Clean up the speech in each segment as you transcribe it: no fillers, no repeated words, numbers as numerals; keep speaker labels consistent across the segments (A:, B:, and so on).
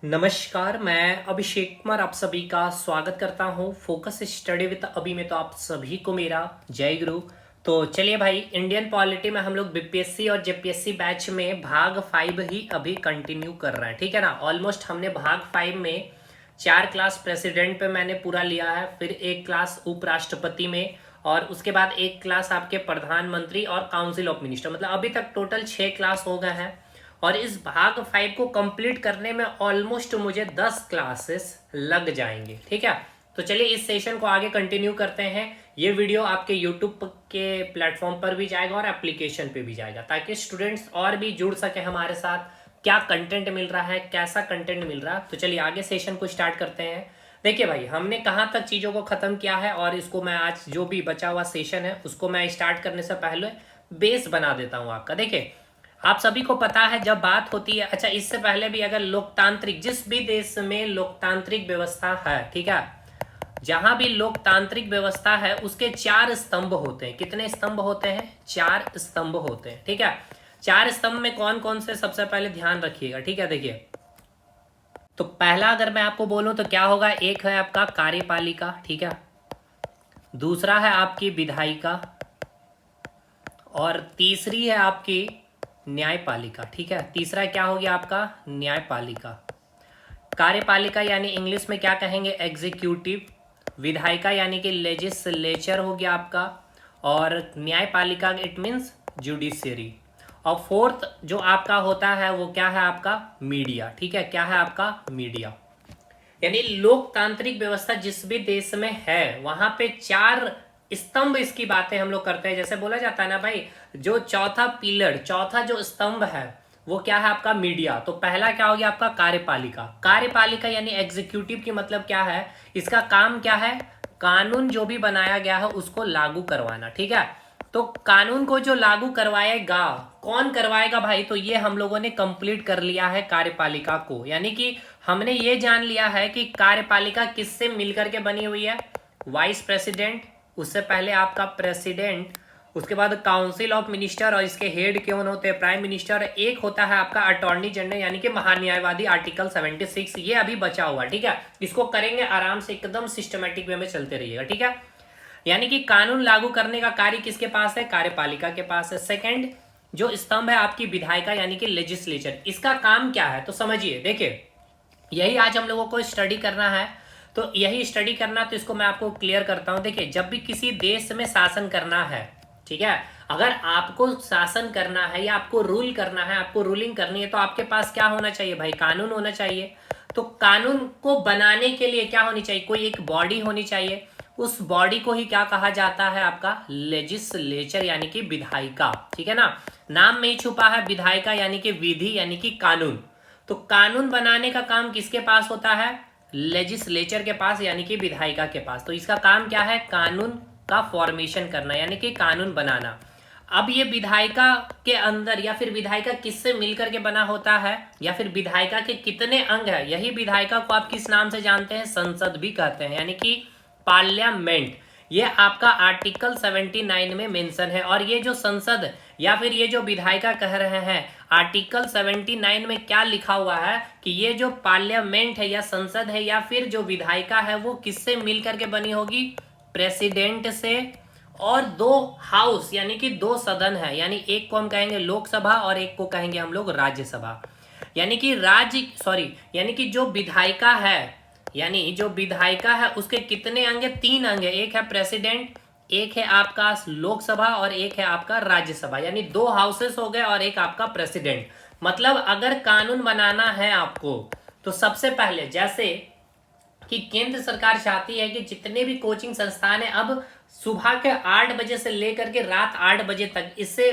A: नमस्कार, मैं अभिषेक कुमार आप सभी का स्वागत करता हूं फोकस स्टडी विद अभी में। तो आप सभी को मेरा जय गुरु। तो चलिए भाई, इंडियन पॉलिटी में हम लोग बीपीएससी और जेपीएससी बैच में भाग 5 ही अभी कंटिन्यू कर रहे हैं, ठीक है ना। ऑलमोस्ट हमने भाग 5 में 4 क्लास प्रेसिडेंट पे मैंने पूरा लिया है, फिर एक क्लास उपराष्ट्रपति में, और उसके बाद एक क्लास आपके प्रधानमंत्री और काउंसिल ऑफ मिनिस्टर, मतलब अभी तक टोटल 6 क्लास हो गए हैं। और इस भाग 5 को कंप्लीट करने में ऑलमोस्ट मुझे 10 क्लासेस लग जाएंगे, ठीक है। तो चलिए इस सेशन को आगे कंटिन्यू करते हैं। ये वीडियो आपके यूट्यूब के प्लेटफॉर्म पर भी जाएगा और एप्लीकेशन पे भी जाएगा, ताकि स्टूडेंट्स और भी जुड़ सके हमारे साथ। क्या कंटेंट मिल रहा है, कैसा कंटेंट मिल रहा है। तो चलिए आगे सेशन को स्टार्ट करते हैं। देखिए भाई, हमने कहाँ तक चीज़ों को ख़त्म किया है, और इसको मैं आज जो भी बचा हुआ सेशन है उसको मैं स्टार्ट करने से पहले बेस बना देता हूँ आपका। देखिए, आप सभी को पता है जब बात होती है, अच्छा इससे पहले भी, अगर लोकतांत्रिक, जिस भी देश में लोकतांत्रिक व्यवस्था है, ठीक है, जहां भी लोकतांत्रिक व्यवस्था है उसके 4 स्तंभ होते हैं। कितने स्तंभ होते हैं? 4 स्तंभ होते हैं, ठीक है। 4 स्तंभ में कौन कौन से, सबसे पहले ध्यान रखिएगा, ठीक है। देखिए, तो पहला अगर मैं आपको बोलूं तो क्या होगा, एक है आपका कार्यपालिका, ठीक है, दूसरा है आपकी विधायिका, और तीसरी है आपकी न्यायपालिका, ठीक है। तीसरा क्या हो गया आपका? न्यायपालिका। कार्यपालिका यानी इंग्लिश में क्या कहेंगे? एग्जीक्यूटिव। विधायिका यानी कि लेजिस्लेचर हो गया आपका, और न्यायपालिका इट मीन्स जुडिशियरी। और फोर्थ जो आपका होता है वो क्या है? आपका मीडिया, ठीक है। क्या है आपका? मीडिया। यानी लोकतांत्रिक व्यवस्था जिस भी देश में है वहां पे 4 स्तंभ, इसकी बातें हम लोग करते हैं। जैसे बोला जाता है ना भाई, जो चौथा पिलर, चौथा जो स्तंभ है वो क्या है? आपका मीडिया। तो पहला क्या हो गया आपका? कार्यपालिका। कार्यपालिका यानी एग्जीक्यूटिव की मतलब क्या है? इसका काम क्या है? कानून जो भी बनाया गया है उसको लागू करवाना, ठीक है। तो कानून को जो लागू करवाएगा, कौन करवाएगा भाई? तो ये हम लोगों ने कंप्लीट कर लिया है कार्यपालिका को। यानी कि हमने ये जान लिया है कि कार्यपालिका किससे मिलकर के बनी हुई है। वाइस प्रेसिडेंट, उससे पहले आपका प्रेसिडेंट, उसके बाद काउंसिल ऑफ मिनिस्टर, और इसके हेड कौन होते हैं? Prime minister. एक होता है आपका अटॉर्नी जनरल यानी कि महान्यायवादी, आर्टिकल 76। ये अभी बचा हुआ, ठीक है। इसको करेंगे आराम से, एकदम सिस्टमेटिक वे में चलते रहिएगा, ठीक है। यानी कि कानून लागू करने का कार्य किसके पास है? कार्यपालिका के पास है। सेकंड जो स्तंभ है आपकी विधायिका यानी कि लेजिस्लेचर, इसका काम क्या है? तो समझिए, देखिए यही आज हम लोगों को स्टडी करना है। तो यही स्टडी करना, तो इसको मैं आपको क्लियर करता हूं। देखिए, जब भी किसी देश में शासन करना है, ठीक है, अगर आपको शासन करना है या आपको रूल करना है, आपको रूलिंग करनी है, तो आपके पास क्या होना चाहिए भाई? कानून होना चाहिए। तो कानून को बनाने के लिए क्या होनी चाहिए? कोई एक बॉडी होनी चाहिए। उस बॉडी को ही क्या कहा जाता है? आपका लेजिस्लेचर यानी कि विधायिका, ठीक है ना। नाम में ही छुपा है विधायिका यानी कि विधि यानी कि कानून। तो कानून बनाने का काम किसके पास होता है? लेजिस्लेचर के पास यानी कि विधायिका के पास। तो इसका काम क्या है? कानून का फॉर्मेशन करना यानी कि कानून बनाना। अब ये विधायिका के अंदर, या फिर विधायिका किससे मिलकर के बना होता है, या फिर विधायिका के कितने अंग है? यही विधायिका को आप किस नाम से जानते हैं? संसद भी कहते हैं, यानी कि पार्लियामेंट। ये आपका आर्टिकल 79 में मेंशन है। और ये जो संसद या फिर ये जो विधायिका कह रहे हैं, आर्टिकल 79 में क्या लिखा हुआ है कि ये जो पार्लियामेंट है या संसद है या फिर जो विधायिका है वो किससे मिलकर के बनी होगी? प्रेसिडेंट से, और 2 हाउस यानी कि 2 सदन है। यानी एक को हम कहेंगे लोकसभा और एक को कहेंगे हम लोग राज्यसभा। यानी कि यानी कि जो विधायिका है, यानी जो विधायिका है उसके कितने अंग है? 3 अंग है। एक है प्रेसिडेंट, एक है आपका लोकसभा, और एक है आपका राज्यसभा। यानी 2 हाउसेस हो गए और एक आपका प्रेसिडेंट। मतलब अगर कानून बनाना है आपको, तो सबसे पहले, जैसे कि केंद्र सरकार चाहती है कि जितने भी कोचिंग संस्थान है अब सुबह के 8 बजे से लेकर के रात 8 बजे तक, इससे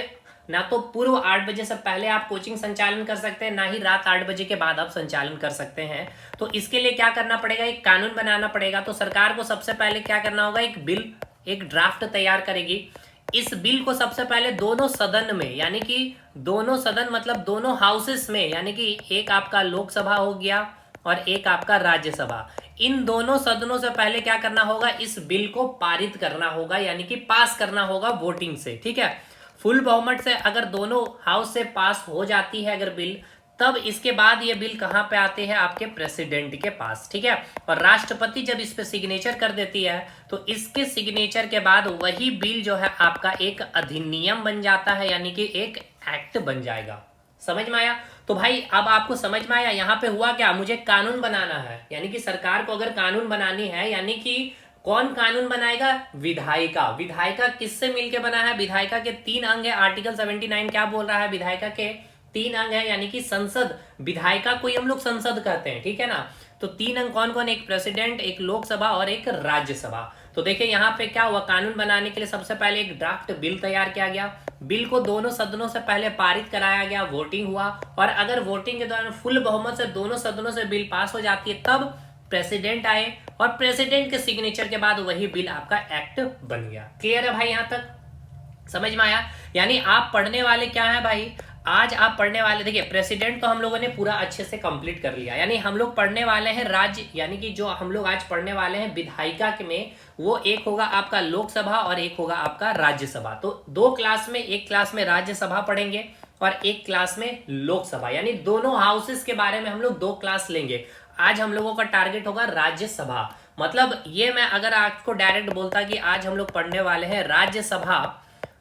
A: ना तो पूर्व 8 बजे से पहले आप कोचिंग संचालन कर सकते हैं, ना ही रात 8 बजे के बाद आप संचालन कर सकते हैं। तो इसके लिए क्या करना पड़ेगा? एक कानून बनाना पड़ेगा। तो सरकार को सबसे पहले क्या करना होगा? एक बिल, एक ड्राफ्ट तैयार करेगी। इस बिल को सबसे पहले दोनों सदन में, यानी कि दोनों सदन मतलब दोनों हाउसेस में, यानी कि एक आपका लोकसभा हो गया और एक आपका राज्यसभा, इन दोनों सदनों से पहले क्या करना होगा? इस बिल को पारित करना होगा, यानी कि पास करना होगा वोटिंग से, ठीक है। फुल बहुमत से अगर दोनों हाउस से पास हो जाती है अगर बिल, तब इसके बाद ये बिल कहाँ पे आते हैं, आपके प्रेसिडेंट के पास, ठीक है। और राष्ट्रपति जब इस पे सिग्नेचर कर देती है तो इसके सिग्नेचर के बाद वही बिल जो है आपका एक अधिनियम बन जाता है, यानी कि एक एक्ट बन जाएगा। समझ में आया? तो भाई अब आपको समझ में आया यहाँ पे हुआ क्या, मुझे कानून बनाना है, यानी कि सरकार को अगर कानून बनानी है, यानी कि कौन कानून बनाएगा, विधायिका। विधायिका किससे मिलके बना है, विधायिका के 3 अंग है। आर्टिकल 79 क्या बोल रहा है, विधायिका के 3 अंग है, यानी कि संसद, विधायिका को ही हम लोग संसद कहते हैं, ठीक है ना। तो 3 अंग कौन कौन, एक प्रेसिडेंट, एक लोकसभा और एक राज्यसभा। तो देखिए यहाँ पे क्या हुआ, कानून बनाने के लिए सबसे पहले एक ड्राफ्ट बिल तैयार किया गया, बिल को दोनों सदनों से पहले पारित कराया गया, वोटिंग हुआ, और अगर वोटिंग के दौरान फुल बहुमत से दोनों सदनों से बिल पास हो जाती है तब प्रेसिडेंट आए, और प्रेसिडेंट के सिग्नेचर के बाद वही बिल आपका एक्ट बन गया। क्लियर है भाई, यहां तक समझ में आया? यानी आप पढ़ने वाले क्या है भाई, आज आप पढ़ने वाले, देखिए प्रेसिडेंट तो हम लोगों ने पूरा अच्छे से कंप्लीट कर लिया, यानी हम लोग पढ़ने वाले हैं राज्य, यानी कि जो हम लोग आज पढ़ने वाले हैं विधायिका के में, वो एक होगा आपका लोकसभा और एक होगा आपका राज्यसभा। तो 2 क्लास में, एक क्लास में राज्यसभा पढ़ेंगे और एक क्लास में लोकसभा, यानी दोनों हाउसेस के बारे में हम लोग 2 क्लास लेंगे। आज हम लोगों का टारगेट होगा राज्यसभा, मतलब ये मैं अगर आपको डायरेक्ट बोलता कि आज हम लोग पढ़ने वाले हैं राज्यसभा,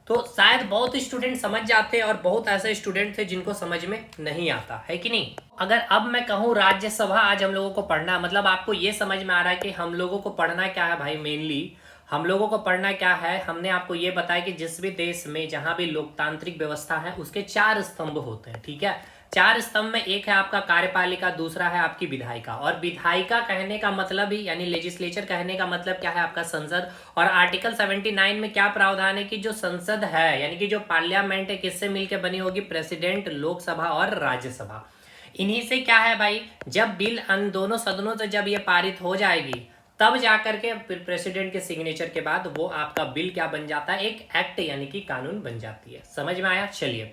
A: तो शायद बहुत स्टूडेंट समझ जाते और बहुत ऐसे स्टूडेंट थे जिनको समझ में नहीं आता है कि नहीं। अगर अब मैं कहूँ राज्यसभा आज हम लोगों को पढ़ना, मतलब आपको ये समझ में आ रहा है कि हम लोगों को पढ़ना क्या है भाई, मेनली हम लोगों को पढ़ना क्या है, हमने आपको ये बताया कि जिस भी देश में जहां भी लोकतांत्रिक व्यवस्था है उसके 4 स्तंभ होते हैं, ठीक है। 4 स्तंभ में एक है आपका कार्यपालिका, दूसरा है आपकी विधायिका, और विधायिका कहने का मतलब ही, यानी लेजिस्लेचर कहने का मतलब क्या है, आपका संसद। और आर्टिकल 79 में क्या प्रावधान है कि जो संसद है, यानी कि जो पार्लियामेंट है, किससे मिलकर बनी होगी, प्रेसिडेंट, लोकसभा और राज्यसभा। इन्हीं से क्या है भाई, जब बिल इन दोनों सदनों से जब ये पारित हो जाएगी तब जाकर के प्रेसिडेंट के सिग्नेचर के बाद वो आपका बिल क्या बन जाता है, एक एक्ट, यानी कि कानून बन जाती है। समझ में आया? चलिए,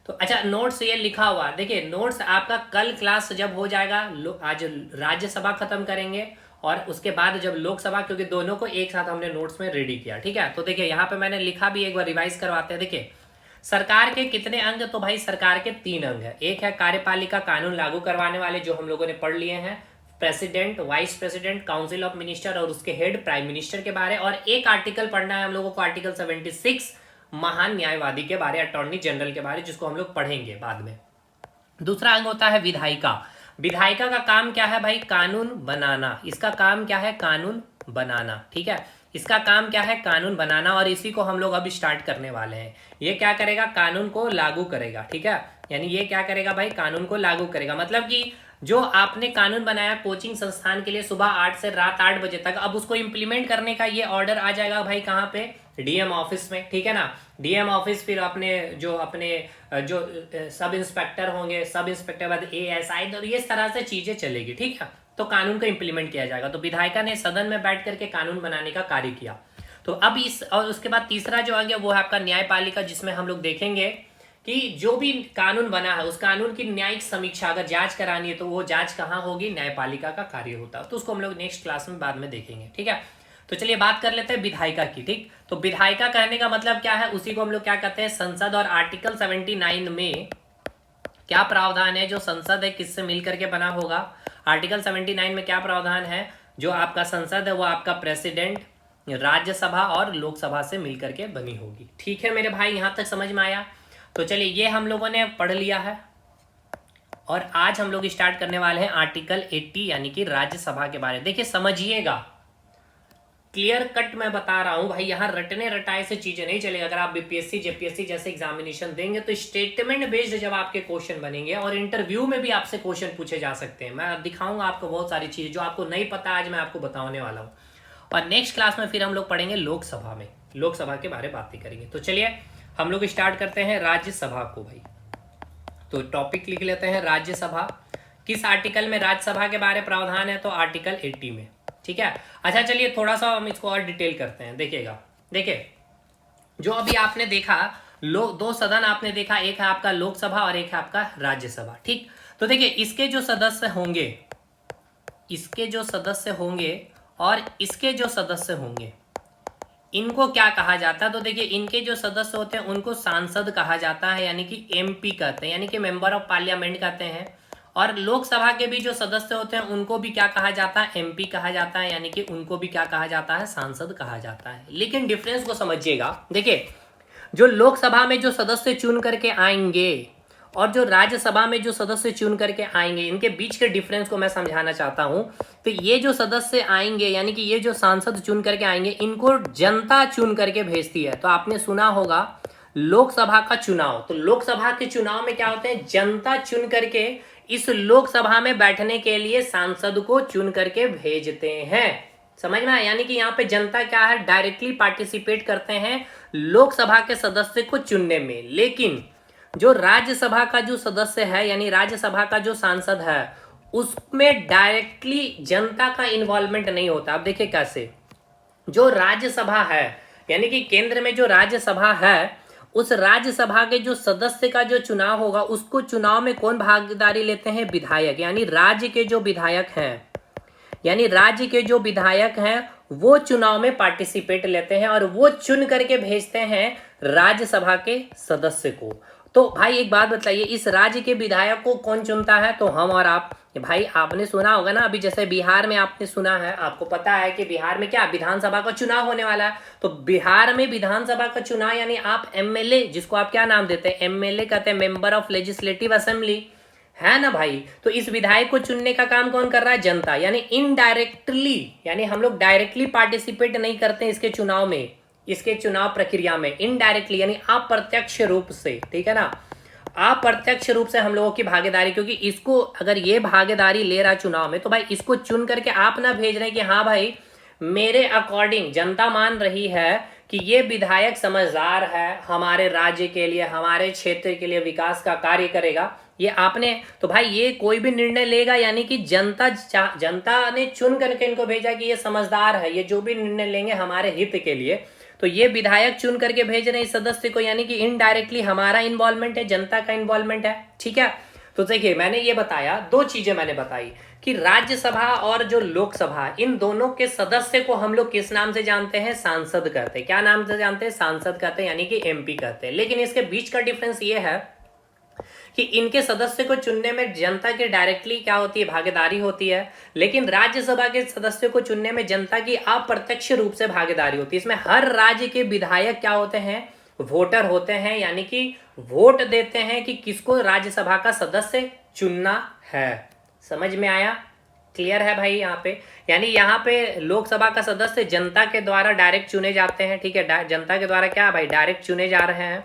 A: तो अच्छा नोट्स ये लिखा हुआ, देखिए नोट्स आपका कल क्लास जब हो जाएगा, आज राज्यसभा खत्म करेंगे और उसके बाद जब लोकसभा, क्योंकि दोनों को एक साथ हमने नोट्स में रेडी किया, ठीक है। तो देखिए यहाँ पे मैंने लिखा भी, एक बार रिवाइज करवाते हैं। देखिए सरकार के कितने अंग, तो भाई सरकार के 3 अंग है। एक है कार्यपालिका, कानून लागू करवाने वाले, जो हम लोगों ने पढ़ लिए हैं, president, vice president, council of minister और उसके हेड प्राइम मिनिस्टर के बारे, और एक आर्टिकल पढ़ना है हम लोगों को, आर्टिकल 76, महान न्यायवादी के बारे, अटॉर्नी जनरल के बारे, जिसको हम लोग पढ़ेंगे बाद में। दूसरा अंग होता है विधायिका। विधायिका का काम क्या है भाई, कानून बनाना। इसका काम क्या है, कानून बनाना, ठीक है। इसका काम क्या है, कानून बनाना, और इसी को हम लोग अभी स्टार्ट करने वाले हैं। ये क्या करेगा, कानून को लागू करेगा, ठीक है। यानी ये क्या करेगा भाई, कानून को लागू करेगा, मतलब कि जो आपने कानून बनाया कोचिंग संस्थान के लिए सुबह 8 से रात 8 बजे तक, अब उसको इम्प्लीमेंट करने का ये ऑर्डर आ जाएगा भाई कहाँ पे, डीएम ऑफिस में, ठीक है ना। डीएम ऑफिस, फिर अपने जो सब इंस्पेक्टर होंगे, सब इंस्पेक्टर बाद एएसआई, और ये तरह से चीजें चलेगी, ठीक है। तो कानून को इम्प्लीमेंट किया जाएगा। तो विधायिका ने सदन में बैठ करके कानून बनाने का कार्य किया। तो अब इस, और उसके बाद तीसरा जो आ गया वो है आपका न्यायपालिका, जिसमें हम लोग देखेंगे कि जो भी कानून बना है उस कानून की न्यायिक समीक्षा, अगर जांच करानी है तो वो जांच कहाँ होगी, न्यायपालिका का कार्य होता है। तो उसको हम लोग नेक्स्ट क्लास में बाद में देखेंगे, ठीक है। तो चलिए बात कर लेते हैं विधायिका की, ठीक। तो विधायिका कहने का मतलब क्या है, उसी को हम लोग क्या कहते हैं, संसद। और आर्टिकल 79 में क्या प्रावधान है, जो संसद है किससे मिलकर के बना होगा, आर्टिकल 79 में क्या प्रावधान है, जो आपका संसद है वो आपका प्रेसिडेंट, राज्यसभा और लोकसभा से मिलकर के बनी होगी। ठीक है मेरे भाई, यहां तक समझ में आया? तो चलिए ये हम लोगों ने पढ़ लिया है, और आज हम लोग स्टार्ट करने वाले हैं आर्टिकल 80, यानी कि राज्यसभा के बारे में। देखिए समझिएगा, क्लियर कट मैं बता रहा हूं भाई, यहाँ रटने रटाए से चीजें नहीं चलेगा। अगर आप बीपीएससी जेपीएससी जैसे एग्जामिनेशन देंगे तो स्टेटमेंट बेस्ड जब आपके क्वेश्चन बनेंगे, और इंटरव्यू में भी आपसे क्वेश्चन पूछे जा सकते हैं। मैं दिखाऊंगा आपको बहुत सारी चीजें जो आपको नहीं पता, आज मैं आपको बताने वाला हूँ। और नेक्स्ट क्लास में फिर हम लोग पढ़ेंगे लोकसभा में, लोकसभा के बारे में बातें करेंगे। तो चलिए हम लोग स्टार्ट करते हैं राज्यसभा को भाई। तो टॉपिक लिख लेते हैं राज्यसभा। किस आर्टिकल में राज्यसभा के बारे में प्रावधान है, तो आर्टिकल 80 में, ठीक है। अच्छा चलिए थोड़ा सा हम इसको और डिटेल करते हैं। देखिएगा, देखिए जो अभी आपने देखा, 2 सदन आपने देखा, एक है आपका लोकसभा और एक है आपका राज्यसभा, ठीक। तो देखिए इसके जो सदस्य होंगे, इसके जो सदस्य होंगे और इसके जो सदस्य होंगे, इनको क्या कहा जाता है, तो देखिए इनके जो सदस्य होते हैं उनको सांसद कहा जाता है, यानी कि एमपी कहते हैं, यानी कि मेंबर ऑफ पार्लियामेंट कहते हैं। और लोकसभा के भी जो सदस्य होते हैं उनको भी क्या कहा जाता है, एमपी कहा जाता है, यानी कि उनको भी क्या कहा जाता है, सांसद कहा जाता है। लेकिन डिफरेंस को समझिएगा, देखिए जो लोकसभा में जो सदस्य चुन करके आएंगे और जो राज्यसभा में जो सदस्य चुन करके आएंगे, इनके बीच के डिफरेंस को मैं समझाना चाहता हूं। तो ये जो सदस्य आएंगे, यानी कि ये जो सांसद चुन करके आएंगे, इनको जनता चुन करके भेजती है। तो आपने सुना होगा लोकसभा का चुनाव, तो लोकसभा के चुनाव में क्या होते हैं, जनता चुन करके इस लोकसभा में बैठने के लिए सांसद को चुन करके भेजते हैं। समझ में आया, यानी कि यहाँ पे जनता क्या है, डायरेक्टली पार्टिसिपेट करते हैं लोकसभा के सदस्य को चुनने में। लेकिन जो राज्यसभा का जो सदस्य है, यानी राज्यसभा का जो सांसद है, उसमें डायरेक्टली जनता का इन्वॉल्वमेंट नहीं होता। अब देखिए कैसे, जो राज्यसभा है, यानी कि केंद्र में जो राज्यसभा है, उस राज्यसभा के जो सदस्य का जो चुनाव होगा, उसको चुनाव में कौन भागीदारी लेते हैं, विधायक, यानी राज्य के जो विधायक हैं, यानी राज्य के जो विधायक हैं वो चुनाव में पार्टिसिपेट लेते हैं और वो चुन करके भेजते हैं राज्यसभा के सदस्य को। तो भाई एक बात बताइए, इस राज्य के विधायक को कौन चुनता है, तो हम और आप। भाई आपने सुना होगा ना, अभी जैसे बिहार में आपने सुना है, आपको पता है कि बिहार में क्या विधानसभा का चुनाव होने वाला है। तो बिहार में विधानसभा का चुनाव, यानी आप एमएलए, जिसको आप क्या नाम देते हैं, एमएलए कहते हैं, मेंबर ऑफ लेजिस्लेटिव असेंबली, है ना भाई। तो इस विधायक को चुनने का काम कौन कर रहा है, जनता, यानी इनडायरेक्टली, यानी हम लोग डायरेक्टली पार्टिसिपेट नहीं करते इसके चुनाव में, इसके चुनाव प्रक्रिया में, इनडायरेक्टली यानी अप्रत्यक्ष रूप से, ठीक है ना, अप्रत्यक्ष रूप से हम लोगों की भागीदारी, क्योंकि इसको अगर ये भागीदारी ले रहा चुनाव में, तो भाई इसको चुन करके आप ना भेज रहे हैं कि हाँ भाई मेरे अकॉर्डिंग जनता मान रही है कि ये विधायक समझदार है, हमारे राज्य के लिए, हमारे क्षेत्र के लिए विकास का कार्य करेगा, ये आपने, तो भाई ये कोई भी निर्णय लेगा, यानी कि जनता ने चुन करके इनको भेजा कि ये समझदार है, ये जो भी निर्णय लेंगे हमारे हित के लिए, तो ये विधायक चुन करके भेज रहे हैं इस सदस्य को, यानी कि इनडायरेक्टली हमारा इन्वॉल्वमेंट है, जनता का इन्वॉल्वमेंट है, ठीक है। तो देखिए मैंने ये बताया, दो चीजें मैंने बताई कि राज्यसभा और जो लोकसभा, इन दोनों के सदस्य को हम लोग किस नाम से जानते हैं, सांसद कहते हैं। क्या नाम से जानते हैं, सांसद कहते हैं, यानी कि एमपी कहते हैं। लेकिन इसके बीच का डिफरेंस ये है कि इनके सदस्य को चुनने में जनता की डायरेक्टली क्या होती है, भागीदारी होती है, लेकिन राज्यसभा के सदस्य को चुनने में जनता की अप्रत्यक्ष रूप से भागीदारी होती है। इसमें हर राज्य के विधायक क्या होते हैं, वोटर होते हैं, यानी कि वोट देते हैं कि किसको राज्यसभा का सदस्य चुनना है। समझ में आया, क्लियर है भाई यहाँ पे, यानी यहाँ पे लोकसभा का सदस्य जनता के द्वारा डायरेक्ट चुने जाते हैं, ठीक है, जनता के द्वारा क्या भाई डायरेक्ट चुने जा रहे हैं।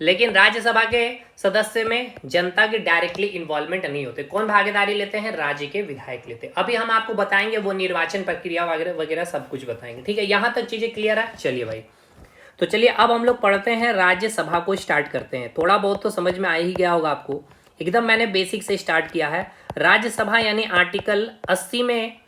A: लेकिन राज्यसभा के सदस्य में जनता की डायरेक्टली इन्वॉल्वमेंट नहीं होते। कौन भागीदारी लेते हैं, राज्य के विधायक लेते हैं। अभी हम आपको बताएंगे वो निर्वाचन प्रक्रिया वगैरह वगैरह सब कुछ बताएंगे, ठीक है। यहाँ तक चीजें क्लियर है, चलिए भाई। तो चलिए अब हम लोग पढ़ते हैं, राज्यसभा को स्टार्ट करते हैं। थोड़ा बहुत तो समझ में आ ही गया होगा आपको, एकदम मैंने बेसिक से स्टार्ट किया है। राज्यसभा यानी आर्टिकल 80 में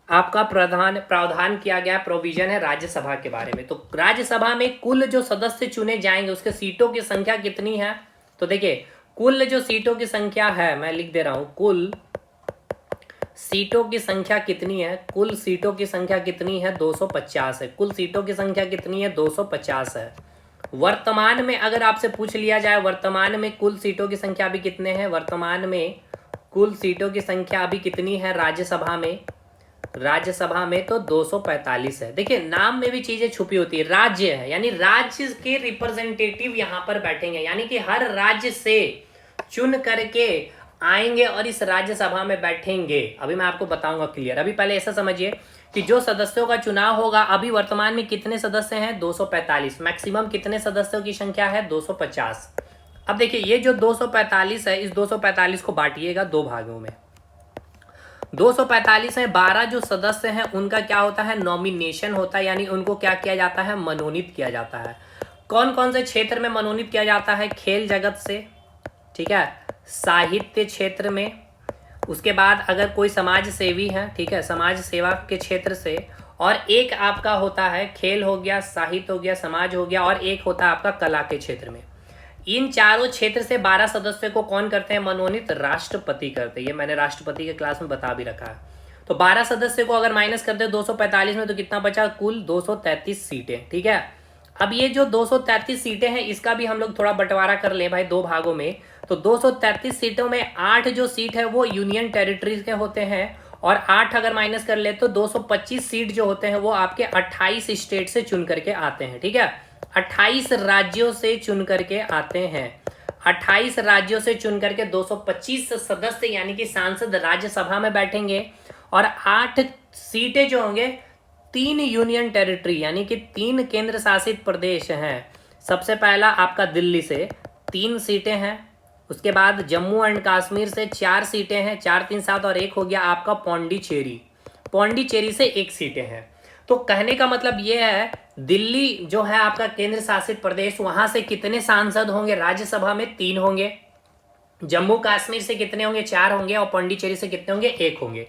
A: आपका प्रावधान किया गया प्रोविजन है राज्यसभा के बारे में। तो राज्यसभा में कुल जो सदस्य चुने जाएंगे उसके सीटों की संख्या कितनी है, तो देखिए कुल जो सीटों की संख्या है, मैं लिख दे रहा हूं, कुल सीटों की संख्या कितनी है, कुल सीटों की संख्या कितनी है, 250 है। कुल सीटों की संख्या कितनी है, 250 है। वर्तमान में अगर आपसे पूछ लिया जाए वर्तमान में कुल सीटों की संख्या अभी कितने हैं, वर्तमान में कुल सीटों की संख्या अभी कितनी है राज्यसभा में, राज्यसभा में तो 245 है। देखिए नाम में भी चीजें छुपी होती है, राज्य है यानी राज्य के रिप्रेजेंटेटिव यहाँ पर बैठेंगे, यानी कि हर राज्य से चुन करके आएंगे और इस राज्यसभा में बैठेंगे। अभी मैं आपको बताऊंगा क्लियर। अभी पहले ऐसा समझिए कि जो सदस्यों का चुनाव होगा, अभी वर्तमान में कितने सदस्य हैं, 245, मैक्सिमम कितने सदस्यों की संख्या है, 250। अब देखिए ये जो 245 है, इस 245 को बांटिएगा दो भागों में। 245 है, 12 जो सदस्य हैं उनका क्या होता है, नॉमिनेशन होता है, यानी उनको क्या किया जाता है, मनोनीत किया जाता है। कौन कौन से क्षेत्र में मनोनीत किया जाता है, खेल जगत से, ठीक है, साहित्य क्षेत्र में, उसके बाद अगर कोई समाज सेवी है, ठीक है, समाज सेवा के क्षेत्र से, और एक आपका होता है खेल हो गया, साहित्य हो गया, समाज हो गया, और एक होता है आपका कला के क्षेत्र में। इन चारों क्षेत्र से 12 सदस्य को कौन करते हैं मनोनीत, राष्ट्रपति करते हैं। ये मैंने राष्ट्रपति के क्लास में बता भी रखा है। तो 12 सदस्य को अगर माइनस कर दे 245 में तो कितना बचा, कुल 233 सीटें। ठीक है, अब ये जो 233 सीटें हैं इसका भी हम लोग थोड़ा बंटवारा कर ले भाई दो भागों में। तो 233 सीटों में 8 जो सीट है वो यूनियन टेरिटरीज के होते हैं, और 8 अगर माइनस कर ले तो 225 सीट जो होते हैं वो आपके 28 स्टेट से चुन करके आते हैं। ठीक है, 28 राज्यों से चुन करके आते हैं। 28 राज्यों से चुन करके 225 सदस्य यानी कि सांसद राज्यसभा में बैठेंगे, और 8 सीटें जो होंगे 3 यूनियन टेरिटरी यानी कि 3 केंद्र शासित प्रदेश हैं। सबसे पहला आपका दिल्ली से 3 सीटें हैं, उसके बाद जम्मू एंड कश्मीर से 4 सीटें हैं, 4 3 7, और एक हो गया आपका पौंडीचेरी, पौंडीचेरी से 1 सीटें हैं। तो कहने का मतलब ये है दिल्ली जो है आपका केंद्र शासित प्रदेश, वहां से कितने सांसद होंगे राज्यसभा में, 3 होंगे। जम्मू कश्मीर से कितने होंगे, 4 होंगे, और पौंडीचेरी से कितने होंगे, 1 होंगे।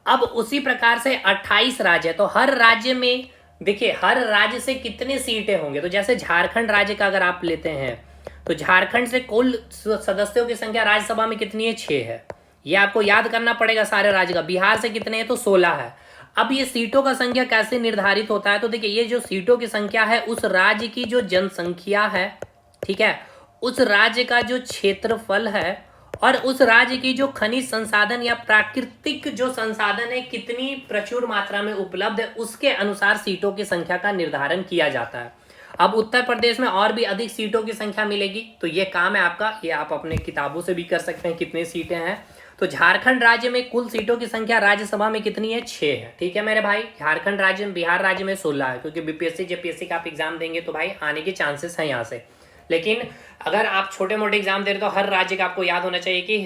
A: अब उसी प्रकार से 28 राज्य है, तो हर राज्य में देखिए हर राज्य से कितने सीटें होंगे। तो जैसे झारखंड राज्य का अगर आप लेते हैं तो झारखंड से कुल सदस्यों की संख्या राज्यसभा में कितनी है, 6 है। ये आपको याद करना पड़ेगा सारे राज्य का। बिहार से कितने हैं, तो 16 है। अब ये सीटों का संख्या कैसे निर्धारित होता है, तो देखिए ये जो सीटों की संख्या है उस राज्य की जो जनसंख्या है, ठीक है, उस राज्य का जो क्षेत्रफल है, और उस राज्य की जो खनिज संसाधन या प्राकृतिक जो संसाधन है कितनी प्रचुर मात्रा में उपलब्ध है, उसके अनुसार सीटों की संख्या का निर्धारण किया जाता है। अब उत्तर प्रदेश में और भी अधिक सीटों की संख्या मिलेगी, तो ये काम है आपका, ये आप अपने किताबों से भी कर सकते हैं कितनी सीटें हैं। तो झारखंड राज्य में कुल सीटों की संख्या राज्यसभा में कितनी है, 6 है। ठीक है मेरे भाई, झारखंड राज्य में, बिहार राज्य में 16 है, क्योंकि बीपीएससी जेपीएससी का आप एग्जाम देंगे तो भाई आने के चांसेस हैं यहाँ से। लेकिन अगर आप छोटे मोटे एग्जाम दे रहे हो तो हर राज्य का आपको याद होना चाहिए कि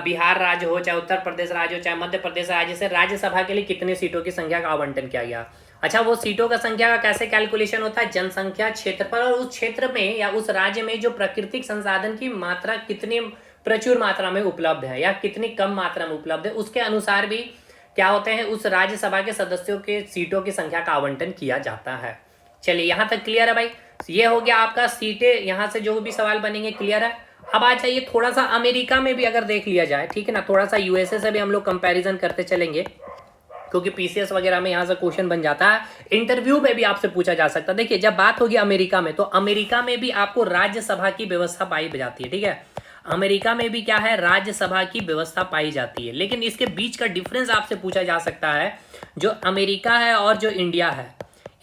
A: बिहार राज्य हो, चाहे उत्तर प्रदेश राज्य हो, चाहे मध्य प्रदेश राज्य, से राज्यसभा के लिए कितनी सीटों की संख्या का आवंटन किया गया। अच्छा, वो सीटों का संख्या का कैसे कैलकुलेशन होता है, जनसंख्या, क्षेत्रफल, और उस क्षेत्र में या उस राज्य में जो प्राकृतिक संसाधन की मात्रा कितनी प्रचुर मात्रा में उपलब्ध है या कितनी कम मात्रा में उपलब्ध है, उसके अनुसार भी क्या होते हैं, उस राज्यसभा के सदस्यों के सीटों की संख्या का आवंटन किया जाता है। चलिए यहाँ तक क्लियर है भाई, ये हो गया आपका सीटें, यहाँ से जो भी सवाल बनेंगे क्लियर है। अब आ जाइए थोड़ा सा अमेरिका में भी अगर देख लिया जाए, ठीक है ना, थोड़ा सा यूएसए से भी हम लोग कंपैरिजन करते चलेंगे, क्योंकि पीसीएस वगैरह में यहाँ से क्वेश्चन बन जाता है, इंटरव्यू में भी आपसे पूछा जा सकता है। देखिए जब बात होगी अमेरिका में, तो अमेरिका में भी आपको राज्यसभा की व्यवस्था पाई जाती है। ठीक है, अमेरिका में भी क्या है, राज्यसभा की व्यवस्था पाई जाती है। लेकिन इसके बीच का डिफरेंस आपसे पूछा जा सकता है, जो अमेरिका है और जो इंडिया है,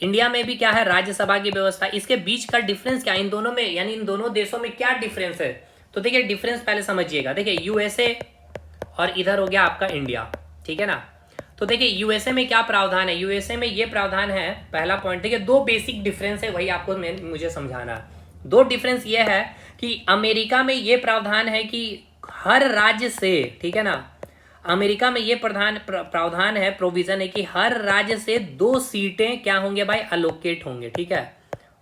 A: इंडिया में भी क्या है, राज्यसभा की व्यवस्था, इसके बीच का डिफरेंस क्या, इन दोनों में यानी इन दोनों देशों में क्या डिफरेंस है। तो देखिए डिफरेंस पहले समझिएगा। देखिए यूएसए और इधर हो गया आपका इंडिया, ठीक है ना। तो देखिए यूएसए में क्या प्रावधान है, यूएसए में ये प्रावधान है, पहला पॉइंट देखिए, 2 बेसिक डिफरेंस है, वही आपको मुझे समझाना है। 2 डिफरेंस ये है कि अमेरिका में ये प्रावधान है कि हर राज्य से, ठीक है ना, अमेरिका में ये प्रावधान है, प्रोविजन है कि हर राज्य से 2 सीटें क्या होंगे भाई, अलोकेट होंगे। ठीक है,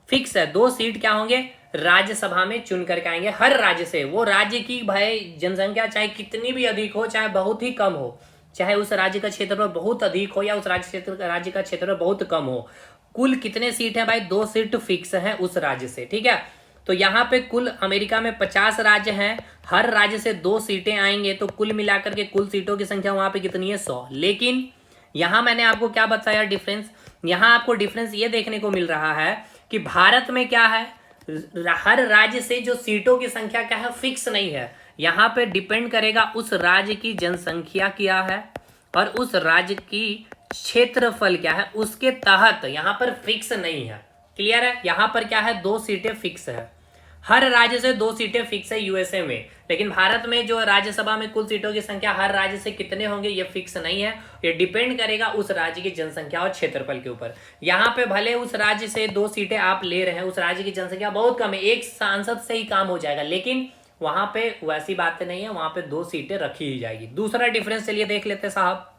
A: फिक्स है, 2 सीट क्या होंगे, राज्यसभा में चुन करके आएंगे हर राज्य से। वो राज्य की भाई जनसंख्या चाहे कितनी भी अधिक हो, चाहे बहुत ही कम हो, चाहे उस राज्य का क्षेत्रफल बहुत अधिक हो या उस राज्य का क्षेत्रफल बहुत कम हो, कुल कितने सीट है भाई, 2 सीट फिक्स है उस राज्य से। ठीक है, तो यहाँ पे कुल अमेरिका में 50 राज्य हैं, हर राज्य से 2 सीटें आएंगे, तो कुल मिलाकर के कुल सीटों की संख्या वहां पे कितनी है, 100। लेकिन यहाँ मैंने आपको क्या बताया डिफरेंस, यहाँ आपको डिफरेंस ये देखने को मिल रहा है कि भारत में क्या है, हर राज्य से जो सीटों की संख्या क्या है, फिक्स नहीं है। यहाँ पे डिपेंड करेगा उस राज्य की जनसंख्या क्या है और उस राज्य की क्षेत्रफल क्या है, उसके तहत यहाँ पर फिक्स नहीं है। क्लियर है, यहाँ पर क्या है, 2 सीटें फिक्स है, हर राज्य से 2 सीटें फिक्स है यूएसए में। लेकिन भारत में जो राज्यसभा में कुल सीटों की संख्या हर राज्य से कितने होंगे ये फिक्स नहीं है, ये डिपेंड करेगा उस राज्य की जनसंख्या और क्षेत्रफल के ऊपर। यहाँ पे भले उस राज्य से 2 सीटें आप ले रहे हैं, उस राज्य की जनसंख्या बहुत कम है, 1 सांसद से ही काम हो जाएगा, लेकिन वहां पे वैसी बातें नहीं है, वहां पे 2 सीटें रखी ही जाएगी। दूसरा डिफरेंस चलिए देख लेते साहब।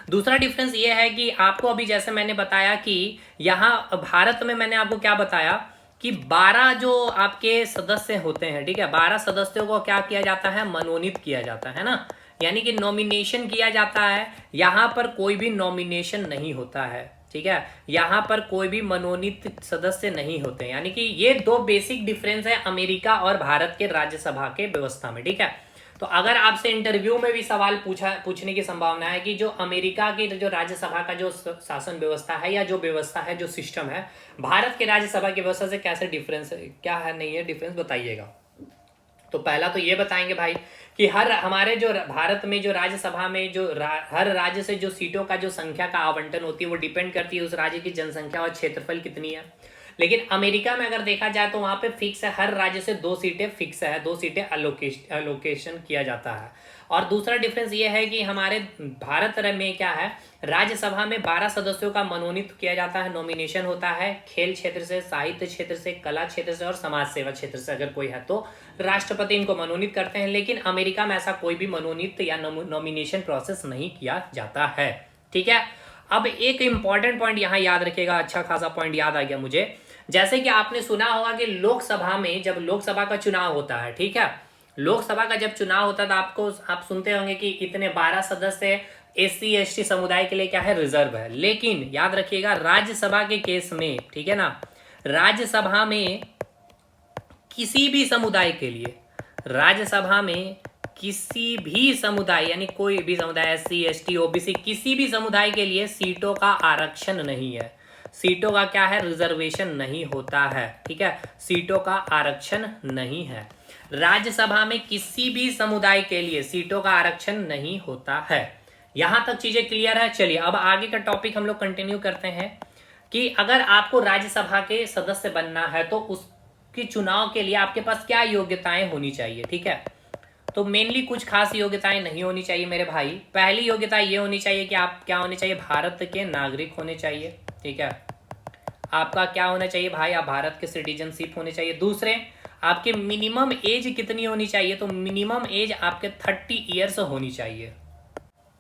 A: दूसरा डिफरेंस ये है कि आपको अभी जैसे मैंने बताया कि यहाँ भारत में मैंने आपको क्या बताया कि 12 जो आपके सदस्य होते हैं, ठीक है, 12 सदस्यों को क्या किया जाता है, मनोनीत किया जाता है ना, यानी कि नॉमिनेशन किया जाता है। यहाँ पर कोई भी नॉमिनेशन नहीं होता है, ठीक है, यहाँ पर कोई भी मनोनीत सदस्य नहीं होते, यानी कि ये 2 बेसिक डिफरेंस है अमेरिका और भारत के राज्यसभा के व्यवस्था में। ठीक है, तो अगर आपसे इंटरव्यू में भी सवाल पूछने की संभावना है कि जो अमेरिका की जो राज्यसभा का जो शासन व्यवस्था है या जो व्यवस्था है, जो सिस्टम है, भारत के राज्यसभा की व्यवस्था से कैसे डिफरेंस है, क्या है नहीं है डिफरेंस, बताइएगा। तो पहला तो ये बताएंगे भाई कि हर हमारे जो भारत में जो राज्यसभा में जो हर राज्य से जो सीटों का जो संख्या का आवंटन होती है वो डिपेंड करती है उस राज्य की जनसंख्या और क्षेत्रफल कितनी है। लेकिन अमेरिका में अगर देखा जाए तो वहां पे फिक्स है, हर राज्य से 2 सीटें फिक्स है, 2 सीटें अलोकेशन किया जाता है। और दूसरा डिफरेंस ये है कि हमारे भारत में क्या है, राज्यसभा में 12 सदस्यों का मनोनीत किया जाता है, नॉमिनेशन होता है, खेल क्षेत्र से, साहित्य क्षेत्र से, कला क्षेत्र से और समाज सेवा क्षेत्र से अगर कोई है तो राष्ट्रपति इनको मनोनीत करते हैं। लेकिन अमेरिका में ऐसा कोई भी मनोनीत या नॉमिनेशन प्रोसेस नहीं किया जाता है। ठीक है, अब एक इंपॉर्टेंट पॉइंट यहाँ याद रखिएगा, अच्छा खासा पॉइंट याद आ गया मुझे। जैसे कि आपने सुना होगा कि लोकसभा में जब लोकसभा का चुनाव होता है, ठीक है, लोकसभा का जब चुनाव होता है तो आप सुनते होंगे कि इतने 12 सदस्य SC ST समुदाय के लिए क्या है, रिजर्व है। लेकिन याद रखिएगा राज्यसभा के केस में, ठीक है ना, राज्यसभा में किसी भी समुदाय के लिए, राज्यसभा में किसी भी समुदाय यानी कोई भी समुदाय SC ST OBC किसी भी समुदाय के लिए सीटों का आरक्षण नहीं है, सीटों का क्या है, रिजर्वेशन नहीं होता है। ठीक है, सीटों का आरक्षण नहीं है, राज्यसभा में किसी भी समुदाय के लिए सीटों का आरक्षण नहीं होता है। यहां तक चीजें क्लियर है। चलिए अब आगे का टॉपिक हम लोग कंटिन्यू करते हैं कि अगर आपको राज्यसभा के सदस्य बनना है तो उसके चुनाव के लिए आपके पास क्या योग्यताएं होनी चाहिए। ठीक है, तो मेनली कुछ खास योग्यताएं नहीं होनी चाहिए मेरे भाई। पहली योग्यता ये होनी चाहिए कि आप क्या होने चाहिए, भारत के नागरिक होने चाहिए। ठीक है, आपका क्या होना चाहिए भाई, आप भारत के सिटीजनशिप होने चाहिए। दूसरे, आपके मिनिमम एज कितनी होनी चाहिए, तो मिनिमम एज आपके 30 ईयर्स होनी चाहिए।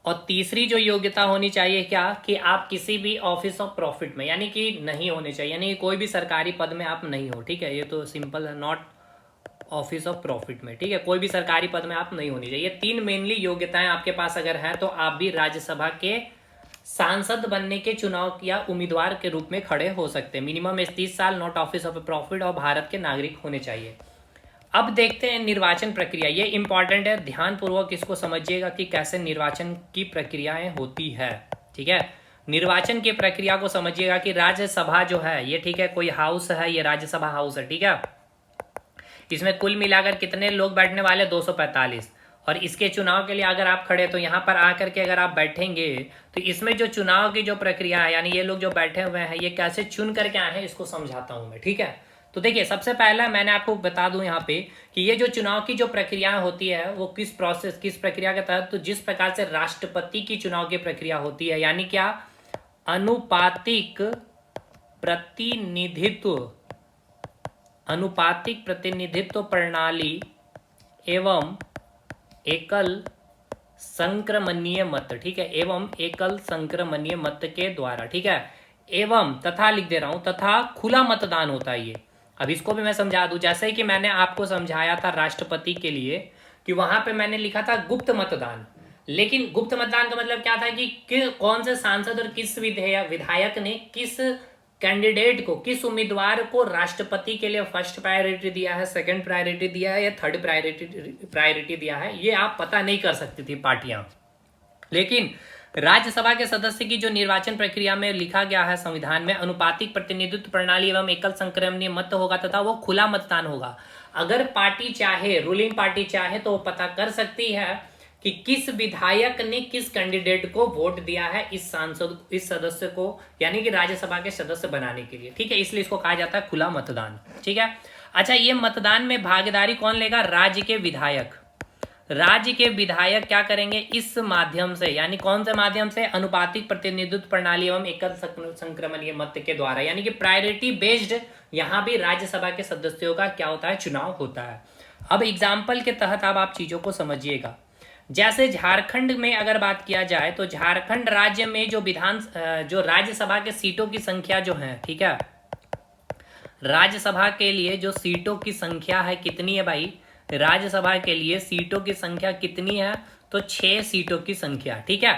A: और तीसरी जो योग्यता होनी चाहिए क्या, कि आप किसी भी ऑफिस ऑफ प्रॉफिट में यानी कि नहीं होने चाहिए, यानी कि कोई भी सरकारी पद में आप नहीं हो। ठीक है, ये तो सिंपल है, नॉट ऑफिस ऑफ प्रॉफिट में। ठीक है, कोई भी सरकारी पद में आप नहीं होनी चाहिए। 3 मेनली योग्यताएं आपके पास अगर हैं तो आप भी राज्यसभा के सांसद बनने के चुनाव या उम्मीदवार के रूप में खड़े हो सकते हैं। मिनिमम 30 साल, नॉट ऑफिस ऑफ प्रॉफिट और भारत के नागरिक होने चाहिए। अब देखते हैं निर्वाचन प्रक्रिया, ये इंपॉर्टेंट है, ध्यानपूर्वक इसको समझिएगा कि कैसे निर्वाचन की प्रक्रियाएं होती है। ठीक है, निर्वाचन की प्रक्रिया को समझिएगा कि राज्यसभा जो है ये, ठीक है, कोई हाउस है, ये राज्यसभा हाउस है। ठीक है, इसमें कुल मिलाकर कितने लोग बैठने वाले, 245। और इसके चुनाव के लिए अगर आप खड़े तो यहाँ पर आकर के अगर आप बैठेंगे तो इसमें जो चुनाव की जो प्रक्रिया है, यानी ये लोग जो बैठे हुए हैं ये कैसे चुन करके आए हैं इसको समझाता हूं मैं। ठीक है, तो देखिए सबसे पहला मैंने आपको बता दूं यहाँ पे कि ये जो चुनाव की जो प्रक्रिया होती है वो किस प्रक्रिया के तहत, तो जिस प्रकार से राष्ट्रपति की चुनाव की प्रक्रिया होती है, यानी क्या, अनुपातिक प्रतिनिधित्व प्रणाली एवं एकल संक्रमणीय मत। ठीक है, एवं एकल संक्रमणीय मत के द्वारा। ठीक है, एवं तथा लिख दे रहा हूं, तथा खुला मतदान होता है ये। अब इसको भी मैं समझा दूं, जैसे कि मैंने आपको समझाया था राष्ट्रपति के लिए कि वहां पे मैंने लिखा था गुप्त मतदान। लेकिन गुप्त मतदान का मतलब क्या था कि कौन से सांसद और किस विधायक ने किस कैंडिडेट को, किस उम्मीदवार को राष्ट्रपति के लिए फर्स्ट प्रायोरिटी दिया है, सेकंड प्रायोरिटी दिया है या थर्ड प्रायोरिटी दिया है, ये आप पता नहीं कर सकती थी पार्टियां। लेकिन राज्यसभा के सदस्य की जो निर्वाचन प्रक्रिया में लिखा गया है संविधान में, अनुपातिक प्रतिनिधित्व प्रणाली एवं एकल संक्रमणीय मत होगा तथा वो खुला मतदान होगा। अगर पार्टी चाहे, रूलिंग पार्टी चाहे तो वो पता कर सकती है कि किस विधायक ने किस कैंडिडेट को वोट दिया है इस सदस्य को, यानी कि राज्यसभा के सदस्य बनाने के लिए। ठीक है, इसलिए इसको कहा जाता है खुला मतदान। ठीक है, अच्छा, ये मतदान में भागीदारी कौन लेगा, राज्य के विधायक। राज्य के विधायक क्या करेंगे, इस माध्यम से, यानी कौन से माध्यम से, अनुपातिक प्रतिनिधित्व प्रणाली एवं एकल संक्रमणीय मत के द्वारा, यानी कि प्रायोरिटी बेस्ड यहां भी राज्यसभा के सदस्यों का क्या होता है, चुनाव होता है। अब एग्जाम्पल के तहत अब आप चीजों को समझिएगा। जैसे झारखंड में अगर बात किया जाए तो झारखंड राज्य में जो राज्यसभा के सीटों की संख्या जो है, ठीक है, राज्यसभा के लिए जो सीटों की संख्या है कितनी है भाई, राज्यसभा के लिए सीटों की संख्या कितनी है, तो 6 सीटों की संख्या। ठीक है,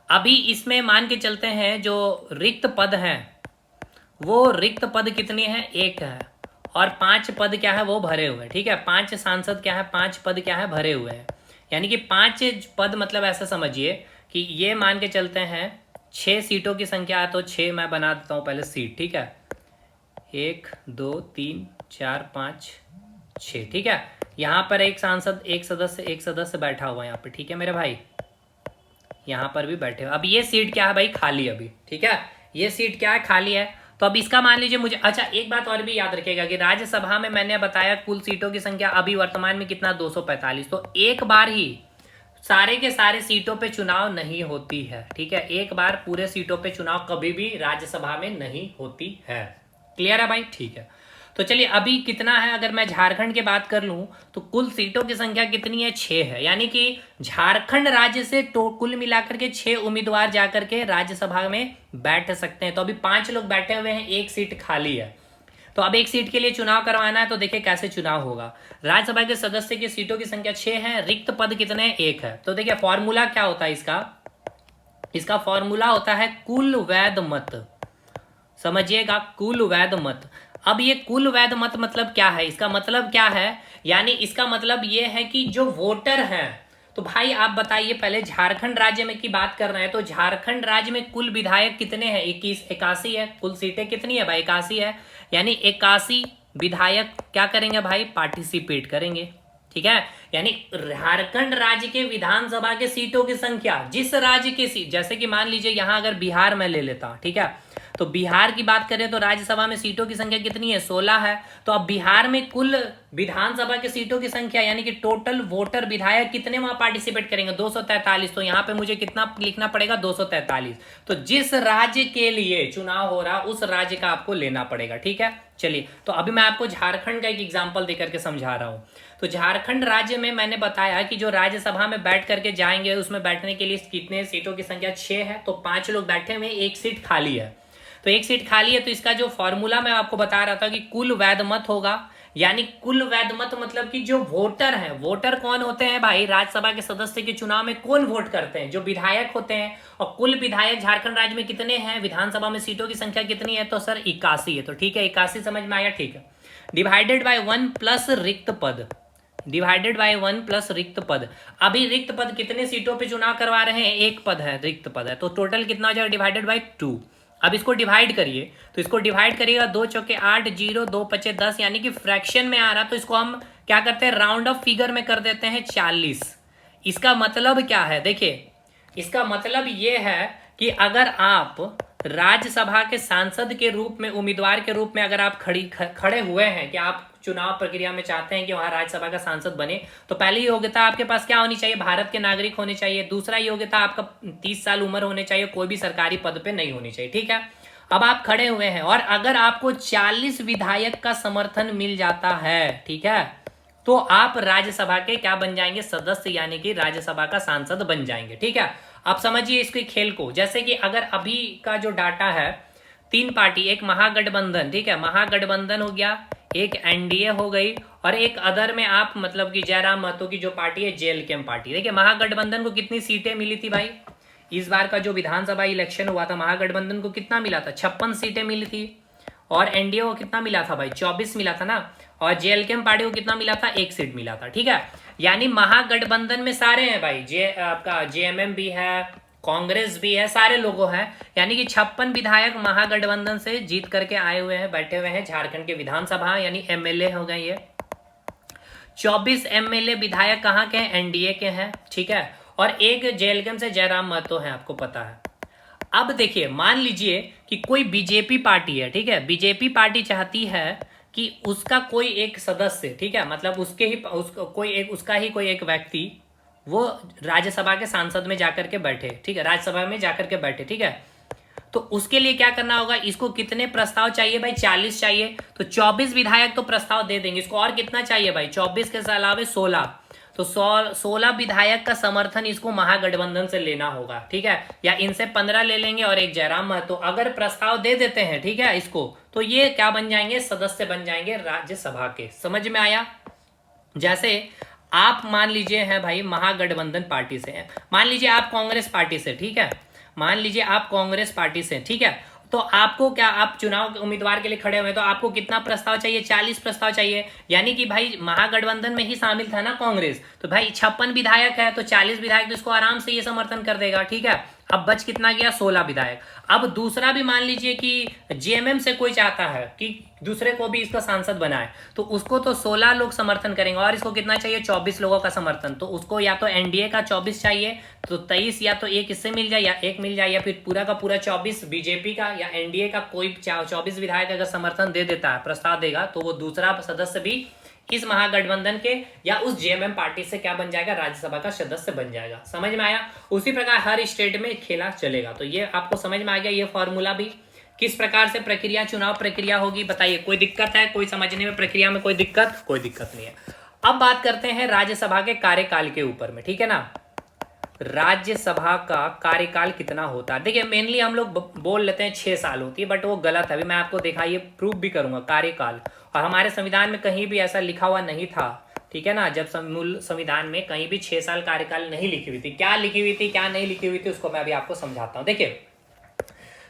A: अभी इसमें मान के चलते हैं जो रिक्त पद हैं वो रिक्त पद कितने हैं, 1 है, और 5 पद क्या है वो भरे हुए हैं। ठीक है, 5 सांसद क्या है, 5 पद क्या है भरे हुए हैं। यानी कि 5 पद, मतलब ऐसा समझिए कि ये मान के चलते हैं 6 सीटों की संख्या है, तो 6 मैं बना देता हूँ पहले सीट, ठीक है, 1 2 3 4 5 6, ठीक है। यहाँ पर एक सांसद, एक सदस्य बैठा हुआ है यहाँ पे, ठीक है मेरे भाई, यहाँ पर भी बैठे हो। अब ये सीट क्या है भाई, खाली अभी, ठीक है, ये सीट क्या है, खाली है। तो अब इसका मान लीजिए मुझे, अच्छा एक बात और भी याद रखिएगा कि राज्यसभा में मैंने बताया कुल सीटों की संख्या अभी वर्तमान में कितना, 245। तो एक बार ही सारे के सारे सीटों पे चुनाव नहीं होती है, ठीक है, एक बार पूरे सीटों पे चुनाव कभी भी राज्यसभा में नहीं होती है। क्लियर है भाई, ठीक है। तो चलिए अभी कितना है, अगर मैं झारखंड की बात कर लूं तो कुल सीटों की संख्या कितनी है, 6 है। यानी कि झारखंड राज्य से कुल मिलाकर के 6 उम्मीदवार जाकर के राज्यसभा में बैठ सकते हैं। तो अभी 5 लोग बैठे हुए हैं, एक सीट खाली है। तो अब एक सीट के लिए चुनाव करवाना है, तो देखिए कैसे चुनाव होगा। राज्यसभा के सदस्य की सीटों की संख्या 6 है, रिक्त पद कितने, 1 है। तो देखिए फॉर्मूला क्या होता है इसका फॉर्मूला होता है कुल वैध मत, समझिएगा, कुल वैध मत। अब ये कुल वैध मत मतलब क्या है, इसका मतलब क्या है, यानी इसका मतलब ये है कि जो वोटर हैं, तो भाई आप बताइए, पहले झारखंड राज्य में की बात कर रहे हैं, तो झारखंड राज्य में कुल विधायक कितने हैं, 81 है। कुल सीटें कितनी है भाई, 81 है। यानी 81 विधायक क्या करेंगे भाई, पार्टिसिपेट करेंगे, ठीक है। यानी झारखंड राज्य के विधानसभा के सीटों की संख्या, जिस राज्य की सीट, जैसे कि मान लीजिए यहां अगर बिहार में ले लेता हूं, ठीक है, तो बिहार की बात करें तो राज्यसभा में सीटों की संख्या कितनी है, 16 है। तो अब बिहार में कुल विधानसभा की सीटों की संख्या, यानी कि टोटल वोटर विधायक कितने वहां पार्टिसिपेट करेंगे, 243। तो यहाँ पे मुझे कितना लिखना पड़ेगा, 243। तो जिस राज्य के लिए चुनाव हो रहा उस राज्य का आपको लेना पड़ेगा, ठीक है। चलिए तो अभी मैं आपको झारखंड का एक एग्जाम्पल देकर के समझा रहा हूं। तो झारखंड राज्य में मैंने बताया कि जो राज्यसभा में बैठ करके जाएंगे, उसमें बैठने के लिए कितने सीटों की संख्या, 6 है। तो 5 लोग बैठे हुए, एक सीट खाली है। तो एक सीट खाली है, तो इसका जो फॉर्मूला मैं आपको बता रहा था कि कुल वैध मत होगा। यानी कुल वैध मत मतलब कि जो वोटर हैं, वोटर कौन होते हैं भाई, राज्यसभा के सदस्य के चुनाव में कौन वोट करते हैं, जो विधायक होते हैं। और कुल विधायक झारखंड राज्य में कितने हैं, विधानसभा में सीटों की संख्या कितनी है, तो सर 81 है। तो ठीक है, 81 समझ में आया, ठीक है। डिवाइडेड बाय 1 प्लस रिक्त पद, डिवाइडेड बाय 1 प्लस रिक्त पद। अभी रिक्त पद कितने सीटों पे चुनाव करवा रहे हैं, एक पद है, रिक्त पद है। तो टोटल कितना हो जाएगा, डिवाइडेड बाय 2। अब इसको डिवाइड करिए, तो इसको डिवाइड करिएगा, 2 चौके 8, 0 2 पचे 10, यानी कि फ्रैक्शन में आ रहा। तो इसको हम क्या करते हैं, राउंड ऑफ फिगर में कर देते हैं 40। इसका मतलब क्या है, देखिए इसका मतलब ये है कि अगर आप राज्यसभा के सांसद के रूप में, उम्मीदवार के रूप में अगर आप खड़े हुए हैं कि आप चुनाव प्रक्रिया में चाहते हैं कि वहां राज्यसभा का सांसद बने, तो पहली योग्यता आपके पास क्या होनी चाहिए, भारत के नागरिक होने चाहिए। दूसरा योग्यता आपका 30 साल उम्र होने चाहिए, कोई भी सरकारी पद पे नहीं होनी चाहिए, ठीक है। अब आप खड़े हुए हैं और अगर आपको 40 विधायक का समर्थन मिल जाता है, ठीक है, तो आप राज्यसभा के क्या बन जाएंगे, सदस्य, यानी कि राज्यसभा का सांसद बन जाएंगे, ठीक है। आप समझिए इसके खेल को, जैसे कि अगर अभी का जो डाटा है, 3 पार्टी, एक महागठबंधन, ठीक है, महागठबंधन हो गया, एक एनडीए हो गई, और एक अदर में आप मतलब कि जयराम महतो की जो पार्टी है, जेएलकेएम पार्टी। देखिए महागठबंधन को कितनी सीटें मिली थी भाई, इस बार का जो विधानसभा इलेक्शन हुआ था, महागठबंधन को कितना मिला था, 56 सीटें मिली थी। और एनडीए को कितना मिला था भाई, 24 मिला था ना। और जेएलकेएम पार्टी को कितना मिला था, 1 सीट मिला था, ठीक है। यानी महागठबंधन में सारे हैं भाई, आपका जेएमएम भी है, कांग्रेस भी है, सारे लोगों हैं। यानी कि 56 विधायक महागठबंधन से जीत करके आए हुए हैं, बैठे हुए हैं झारखंड के विधानसभा, यानी एमएलए हो गए ये। 24 एमएलए विधायक कहाँ के हैं, एनडीए के हैं, ठीक है। और एक जेएलकेएम से जयराम महतो है, आपको पता है। अब देखिए मान लीजिए कि कोई बीजेपी पार्टी है, ठीक है, बीजेपी पार्टी चाहती है कि उसका कोई एक सदस्य, ठीक है, मतलब उसका ही कोई एक व्यक्ति वो राज्यसभा के सांसद में जाकर के बैठे, ठीक है, राज्यसभा में जाकर के बैठे, ठीक है। तो उसके लिए क्या करना होगा, इसको कितने प्रस्ताव चाहिए भाई, 40 चाहिए। तो 24 विधायक तो प्रस्ताव दे देंगे, इसको और कितना चाहिए भाई, 24 के अलावे 16। तो 16 विधायक का समर्थन इसको महागठबंधन से लेना होगा, ठीक है, या इनसे 15 ले लेंगे और एक जयराम महतो। अगर प्रस्ताव दे देते हैं, ठीक है, इसको, तो ये क्या बन जाएंगे, सदस्य बन जाएंगे राज्यसभा के। समझ में आया। जैसे आप मान लीजिए हैं भाई महागठबंधन पार्टी से हैं, मान लीजिए आप कांग्रेस पार्टी से, ठीक है, मान लीजिए आप कांग्रेस पार्टी से, ठीक है, तो आपको क्या, आप चुनाव के उम्मीदवार के लिए खड़े हुए तो आपको कितना प्रस्ताव चाहिए? 40 प्रस्ताव चाहिए। यानी कि भाई महागठबंधन में ही शामिल था ना कांग्रेस, तो भाई 56 विधायक है तो 40 विधायक तो इसको आराम से ये समर्थन कर देगा। ठीक है, अब बच कितना गया? 16 विधायक। अब दूसरा भी मान लीजिए कि जेएमएम से कोई चाहता है कि दूसरे को भी इसका सांसद बनाए, तो उसको तो 16 लोग समर्थन करेंगे, और इसको कितना चाहिए? 24 लोगों का समर्थन। तो उसको या तो एनडीए का 24 चाहिए, तो 23 या तो एक इससे मिल जाए या एक मिल जाए, या फिर पूरा का पूरा 24 बीजेपी का या एनडीए का कोई 24 विधायक अगर समर्थन दे देता है, प्रस्ताव देगा, तो वो दूसरा सदस्य भी इस महागठबंधन के या उस जेएमएम पार्टी से क्या बन जाएगा? राज्यसभा का सदस्य बन जाएगा। समझ में आया? उसी प्रकार हर स्टेट में खेला चलेगा। तो ये आपको समझ में आ गया, ये फॉर्मूला भी। किस प्रकार से प्रक्रिया, चुनाव प्रक्रिया होगी, बताइए। कोई दिक्कत है? कोई समझने में प्रक्रिया में कोई दिक्कत? कोई दिक्कत नहीं है। अब बात करते हैं राज्यसभा के कार्यकाल के ऊपर में, ठीक है ना। राज्यसभा का कार्यकाल कितना होता है? देखिए मेनली हम लोग बोल लेते हैं 6 साल होती है, बट वो गलत है। अभी मैं आपको दिखाइए, प्रूफ भी करूंगा कार्यकाल, और हमारे संविधान में कहीं भी ऐसा लिखा हुआ नहीं था। ठीक है ना, जब मूल संविधान में कहीं भी 6 साल कार्यकाल नहीं लिखी हुई थी। क्या लिखी हुई थी, क्या नहीं लिखी हुई थी, उसको मैं अभी आपको समझाता हूँ। देखिए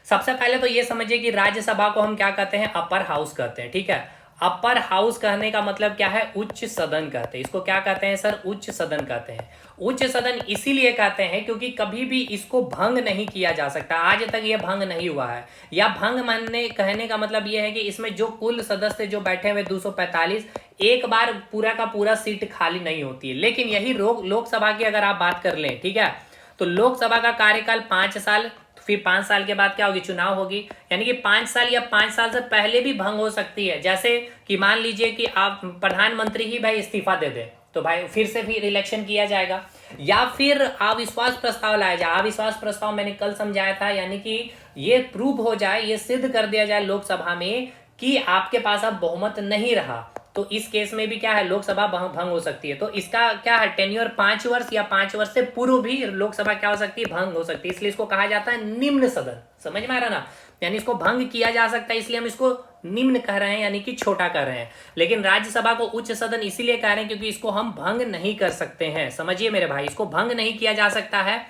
A: सबसे पहले तो ये समझिए कि राज्यसभा को हम क्या कहते हैं? अपर हाउस कहते हैं। ठीक है, अपर हाउस कहने का मतलब क्या है? उच्च सदन कहते हैं इसको। क्या कहते हैं सर? उच्च सदन कहते हैं। उच्च सदन इसीलिए कहते हैं क्योंकि कभी भी इसको भंग नहीं किया जा सकता। आज तक ये भंग नहीं हुआ है, या भंग मानने कहने का मतलब ये है कि इसमें जो कुल सदस्य जो बैठे हुए 245, एक बार पूरा का पूरा सीट खाली नहीं होती है। लेकिन यही लोकसभा की अगर आप बात कर लें, ठीक है, तो लोकसभा का कार्यकाल 5 साल, फिर 5 साल के बाद क्या होगी? चुनाव होगी। यानी कि 5 साल या 5 साल से पहले भी भंग हो सकती है। जैसे कि मान लीजिए कि आप प्रधानमंत्री ही भाई इस्तीफा दे दे, तो भाई फिर से फिर इलेक्शन किया जाएगा, या फिर अविश्वास प्रस्ताव लाया जाए। अविश्वास प्रस्ताव मैंने कल समझाया था, यानी कि ये प्रूव हो जाए, ये सिद्ध कर दिया जाए लोकसभा में कि आपके पास अब बहुमत नहीं रहा, तो इस केस में भी क्या है? लोकसभा भंग हो सकती है। तो इसका क्या है? टेन्योर 5 वर्ष या 5 वर्ष से पूर्व भी लोकसभा क्या हो सकती है? भंग हो सकती है। इसलिए इसको कहा जाता है निम्न सदन। समझ में आ रहा ना? यानी इसको भंग किया जा सकता है, इसलिए हम इसको निम्न कह रहे हैं, यानी कि छोटा कर रहे हैं। लेकिन राज्यसभा को उच्च सदन इसीलिए कह रहे हैं क्योंकि इसको हम भंग नहीं कर सकते हैं। समझिए मेरे भाई, इसको भंग नहीं किया जा सकता है।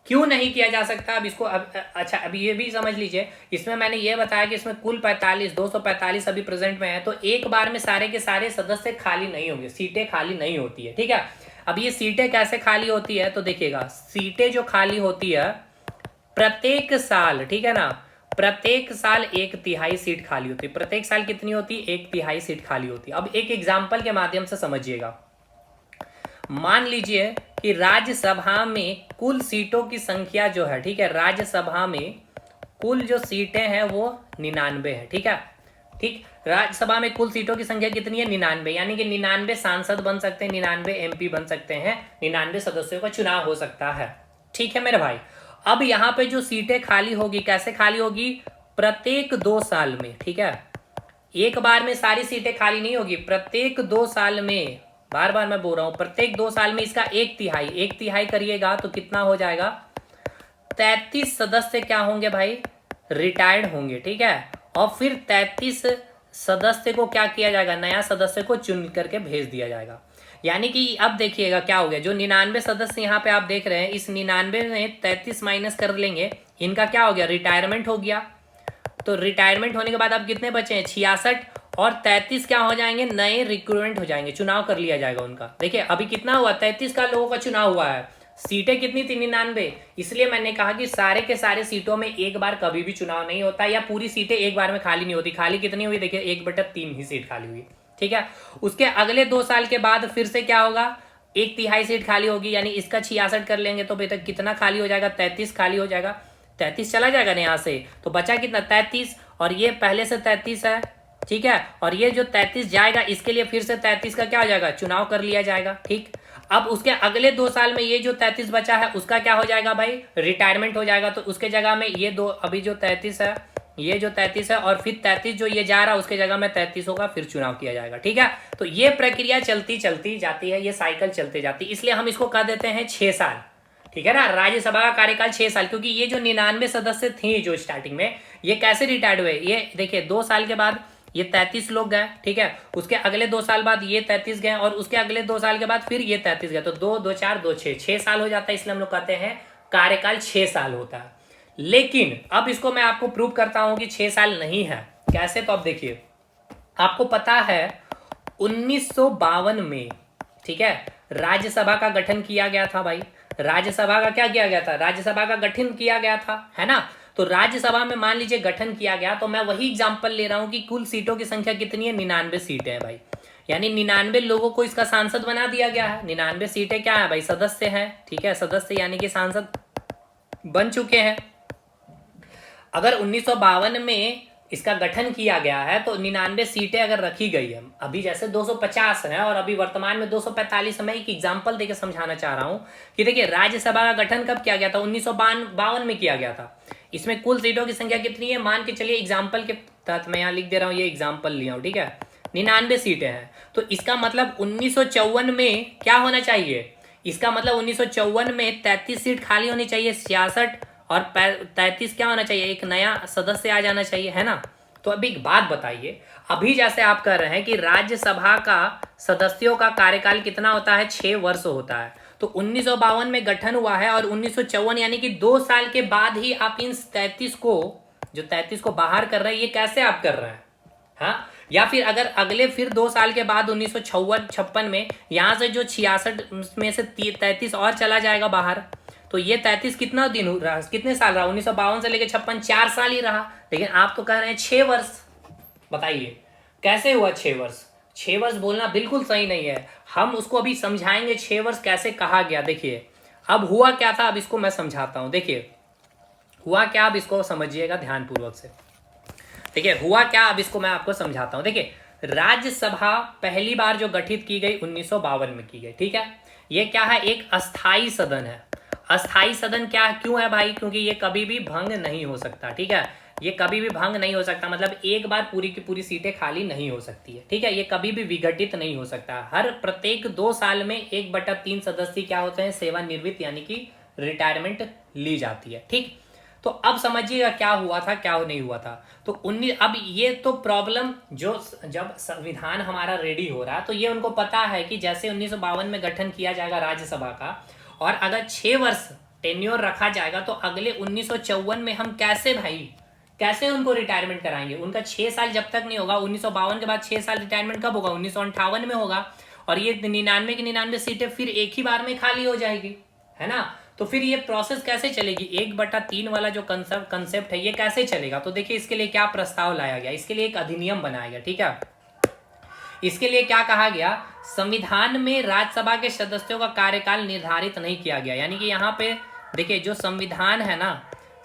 A: क्यों नहीं किया जा सकता? अब इसको अच्छा अब ये भी समझ लीजिए। इसमें मैंने ये बताया कि इसमें कुल 245 अभी प्रेजेंट में है, तो एक बार में सारे के सारे सदस्य खाली नहीं होंगे, सीटें खाली नहीं होती है। ठीक है, अब ये सीटें कैसे खाली होती है? तो देखिएगा, सीटें जो खाली होती है प्रत्येक साल, ठीक है ना, प्रत्येक साल 1/3 सीट खाली होती है। प्रत्येक साल कितनी होती है? 1/3 सीट खाली होती है। अब एक एग्जाम्पल के माध्यम से समझिएगा। मान लीजिए कि राज्यसभा में कुल सीटों की संख्या जो है, ठीक है, राज्यसभा में कुल जो सीटें हैं वो 99 है। ठीक है, ठीक, राज्यसभा में कुल सीटों की संख्या कितनी है? 99। यानी कि 99 सांसद बन सकते हैं, 99 एमपी बन सकते हैं, 99 सदस्यों का चुनाव हो सकता है। ठीक है मेरे भाई, अब यहाँ पे जो सीटें खाली होगी, कैसे खाली होगी? प्रत्येक 2 साल में। ठीक है, एक बार में सारी सीटें खाली नहीं होगी, प्रत्येक 2 साल में, बार बार मैं बोल रहा हूं, प्रत्येक 2 साल में इसका 1/3 करिएगा तो कितना हो जाएगा? 33 सदस्य क्या होंगे भाई? रिटायर्ड होंगे। ठीक है, और फिर 33 सदस्य को क्या किया जाएगा? नया सदस्य को चुन करके भेज दिया जाएगा। यानी कि अब देखिएगा क्या हो गया, जो 99 सदस्य यहाँ पे आप देख रहे हैं, इस 99 में 33 माइनस कर लेंगे, इनका क्या हो गया? रिटायरमेंट हो गया। तो रिटायरमेंट होने के बाद अब कितने बचे हैं? 66, और 33 क्या हो जाएंगे? नए रिक्रूटमेंट हो जाएंगे, चुनाव कर लिया जाएगा उनका। देखिए अभी कितना हुआ? 33 का लोगों का चुनाव हुआ है। सीटें कितनी थी? 99। इसलिए मैंने कहा कि सारे के सारे सीटों में एक बार कभी भी चुनाव नहीं होता, या पूरी सीटें एक बार में खाली नहीं होती। खाली कितनी हुई? देखिए 1/3 ही सीट खाली हुई। ठीक है, उसके अगले 2 साल के बाद फिर से क्या होगा? 1/3 सीट खाली होगी, यानी इसका 66 कर लेंगे तो बेटा कितना खाली हो जाएगा? 33 खाली हो जाएगा। 33 चला जाएगा ना यहाँ से, तो बचा कितना? 33, और ये पहले से 33 है। ठीक है, और ये जो 33 जाएगा, इसके लिए फिर से 33 का क्या हो जाएगा? चुनाव कर लिया जाएगा। ठीक, अब उसके अगले 2 साल में ये जो 33 बचा है उसका क्या हो जाएगा भाई? रिटायरमेंट हो जाएगा। तो उसके जगह में ये दो, अभी जो 33 है, ये जो 33 है, और फिर 33 जो ये जा रहा है उसके जगह में 33 होगा, फिर चुनाव किया जाएगा। ठीक है, तो ये प्रक्रिया चलती चलती जाती है, ये साइकिल चलते जाती है, इसलिए हम इसको कह देते हैं 6 साल। ठीक है ना, राज्यसभा का कार्यकाल 6 साल, क्योंकि ये जो 99 सदस्य थे जो स्टार्टिंग में, ये कैसे रिटायर्ड हुए? ये देखिए 2 साल के बाद ये 33 लोग गए। ठीक है, उसके अगले 2 साल बाद ये 33 गए, और उसके अगले 2 साल के बाद फिर ये 33 गए, तो 2 2 4 2 6 साल हो जाता है। इसलिए हम लोग कहते हैं कार्यकाल 6 साल होता है। लेकिन अब इसको मैं आपको प्रूव करता हूं कि 6 साल नहीं है। कैसे? तो अब देखिए, आपको पता है 1952 में, ठीक है, राज्यसभा का गठन किया गया था भाई। राज्यसभा का क्या किया गया था? राज्यसभा का गठन किया गया था, है ना। तो राज्यसभा में मान लीजिए गठन किया गया, तो मैं वही एग्जांपल ले रहा हूं कि कुल सीटों की संख्या कितनी है? 99 सीटें हैं भाई। यानी 99 लोगों को इसका सांसद बना दिया गया है। 99 सीटें क्या है भाई? सदस्य हैं, ठीक है, सदस्य यानी कि सांसद बन चुके हैं। अगर 1952 में इसका गठन किया गया है तो 99 सीटें अगर रखी गई है, अभी जैसे 250 है और अभी वर्तमान में 245 है। मैं एक एग्जांपल देके समझाना चाह रहा हूं कि देखिए, राज्यसभा का गठन कब किया गया था? 1952 में किया गया था। इसमें कुल सीटों की संख्या कितनी है? मान के चलिए, एग्जाम्पल के तहत मैं यहाँ लिख दे रहा हूँ, ये एग्जाम्पल लिया हूँ, ठीक है, 99 सीटें हैं। तो इसका मतलब 1954 में क्या होना चाहिए? इसका मतलब 1954 में 33 सीट खाली होनी चाहिए, 66 और 33 क्या होना चाहिए? एक नया सदस्य आ जाना चाहिए, है ना। तो अभी एक बात बताइए, अभी जैसे आप कह रहे हैं कि राज्यसभा का सदस्यों का कार्यकाल कितना होता है? 6 वर्ष होता है। तो 1952 में गठन हुआ है और 1954 यानी कि 2 साल के बाद ही आप इन 33 को, जो 33 को बाहर कर रहे हैं, ये कैसे आप कर रहे हैं? हाँ, या फिर अगर अगले फिर 2 साल के बाद 1956 में यहां से जो 66 में से 33 और चला जाएगा बाहर, तो ये 33 कितना दिन रहा? कितने साल रहा? 1952 से लेकर 56, 4 साल ही रहा। लेकिन आप तो कह रहे हैं 6 वर्ष। बताइए कैसे हुआ 6 वर्ष? 6 वर्ष बोलना बिल्कुल सही नहीं है। हम उसको अभी समझाएंगे 6 वर्ष कैसे कहा गया। देखिए अब हुआ क्या था, अब इसको मैं समझाता हूं। देखिए हुआ क्या, अब इसको समझिएगा ध्यानपूर्वक से। देखिए हुआ क्या, अब इसको मैं आपको समझाता हूं। देखिए, राज्यसभा पहली बार जो गठित की गई 1952 में की गई, ठीक है। ये क्या है? एक अस्थाई सदन है। अस्थाई सदन क्या क्यों है भाई? क्योंकि ये कभी भी भंग नहीं हो सकता, ठीक है। ये कभी भी भंग नहीं हो सकता, मतलब एक बार पूरी की पूरी सीटें खाली नहीं हो सकती है, ठीक है। ये कभी भी विघटित नहीं हो सकता। हर प्रत्येक 2 साल में 1/3 सदस्य क्या होते हैं? सेवानिवृत्त यानी कि रिटायरमेंट ली जाती है, ठीक। तो अब समझिएगा क्या हुआ था, क्या नहीं हुआ था। तो अब ये तो प्रॉब्लम, जो जब संविधान हमारा रेडी हो रहा है तो ये उनको पता है कि जैसे 1952 में गठन किया जाएगा राज्यसभा का, और अगर 6 वर्ष टेन्योर रखा जाएगा तो अगले 1954 में हम कैसे भाई, कैसे उनको रिटायरमेंट कराएंगे? उनका 6 साल जब तक नहीं होगा, 1952 के बाद 6 साल रिटायरमेंट कब होगा? 1958 में होगा। और ये 99 की 99 सीटें फिर एक ही बार में खाली हो जाएगी, है ना। तो फिर ये प्रोसेस कैसे चलेगी? 1/3 वाला जो कंसेप्ट है ये कैसे चलेगा? तो देखिए इसके लिए क्या प्रस्ताव लाया गया, इसके लिए एक अधिनियम बनाया गया, ठीक है। इसके लिए क्या कहा गया? संविधान में राज्यसभा के सदस्यों का कार्यकाल निर्धारित नहीं किया गया। यानी कि यहाँ पे देखिए, जो संविधान है ना,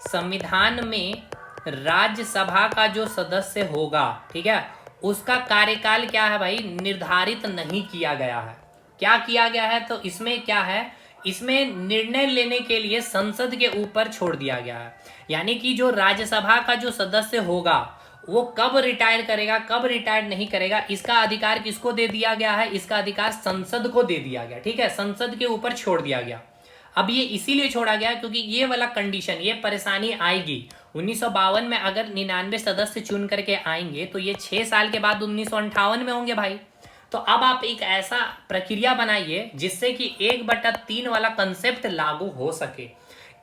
A: संविधान में राज्यसभा का जो सदस्य होगा, ठीक है, उसका कार्यकाल क्या है भाई? निर्धारित नहीं किया गया है। क्या किया गया है? तो इसमें क्या है, इसमें निर्णय लेने के लिए संसद के ऊपर छोड़ दिया गया है। यानी कि जो राज्यसभा का जो सदस्य होगा वो कब रिटायर करेगा, कब रिटायर नहीं करेगा, इसका अधिकार किसको दे दिया गया है? इसका अधिकार संसद को दे दिया गया, ठीक है, संसद के ऊपर छोड़ दिया गया। अब ये इसीलिए छोड़ा गया क्योंकि ये वाला कंडीशन, ये परेशानी आएगी 1952 में। अगर 99 सदस्य चुन करके आएंगे तो ये 6 साल के बाद 1958 में होंगे भाई। तो अब आप एक ऐसा प्रक्रिया बनाइए जिससे कि 1/3 वाला कंसेप्ट लागू हो सके।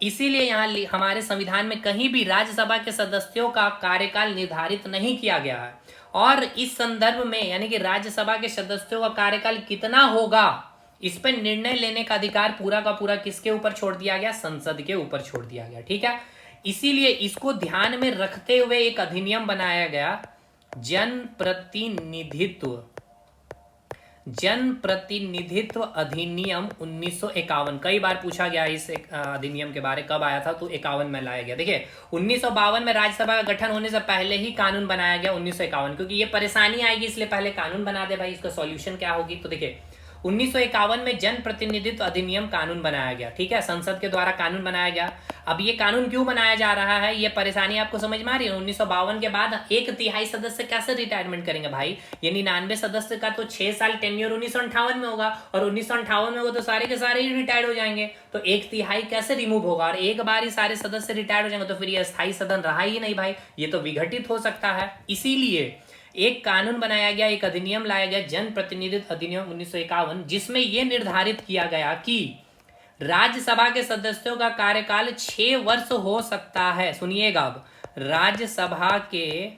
A: इसीलिए यहाँ हमारे संविधान में कहीं भी राज्यसभा के सदस्यों का कार्यकाल निर्धारित नहीं किया गया है। और इस संदर्भ में यानी कि राज्यसभा के सदस्यों का कार्यकाल कितना होगा, इस पर निर्णय लेने का अधिकार पूरा का पूरा किसके ऊपर छोड़ दिया गया? संसद के ऊपर छोड़ दिया गया, ठीक है। इसीलिए इसको ध्यान में रखते हुए एक अधिनियम बनाया गया, जन प्रतिनिधित्व अधिनियम 1951। कई बार पूछा गया इस अधिनियम के बारे, कब आया था? तो 51 में लाया गया। देखिए 1952 में राज्यसभा का गठन होने से पहले ही कानून बनाया गया 1951, क्योंकि ये परेशानी आएगी इसलिए पहले कानून बना दे भाई, इसका सॉल्यूशन क्या होगी। तो देखिए 1951 में जन प्रतिनिधित्व अधिनियम कानून बनाया गया, ठीक है, संसद के द्वारा कानून बनाया गया। अब ये कानून क्यों बनाया जा रहा है, ये परेशानी आपको समझ में आ रही है? 1952 के बाद 1/3 सदस्य कैसे रिटायरमेंट करेंगे भाई? ये 99 सदस्य का तो 6 साल टेन्योर 1958 में होगा, और 1958 में वो तो सारे के सारे ही रिटायर्ड हो जाएंगे। तो 1/3 कैसे रिमूव होगा? और एक बार ही सारे सदस्य रिटायर्ड हो जाएंगे तो फिर ये अस्थायी सदन रहा ही नहीं भाई, ये तो विघटित हो सकता है। इसीलिए एक कानून बनाया गया, एक अधिनियम लाया गया, जन प्रतिनिधित्व अधिनियम 1951, जिसमें यह निर्धारित किया गया कि राज्यसभा के सदस्यों का कार्यकाल 6 वर्ष हो सकता है। सुनिएगा अब, राज्यसभा के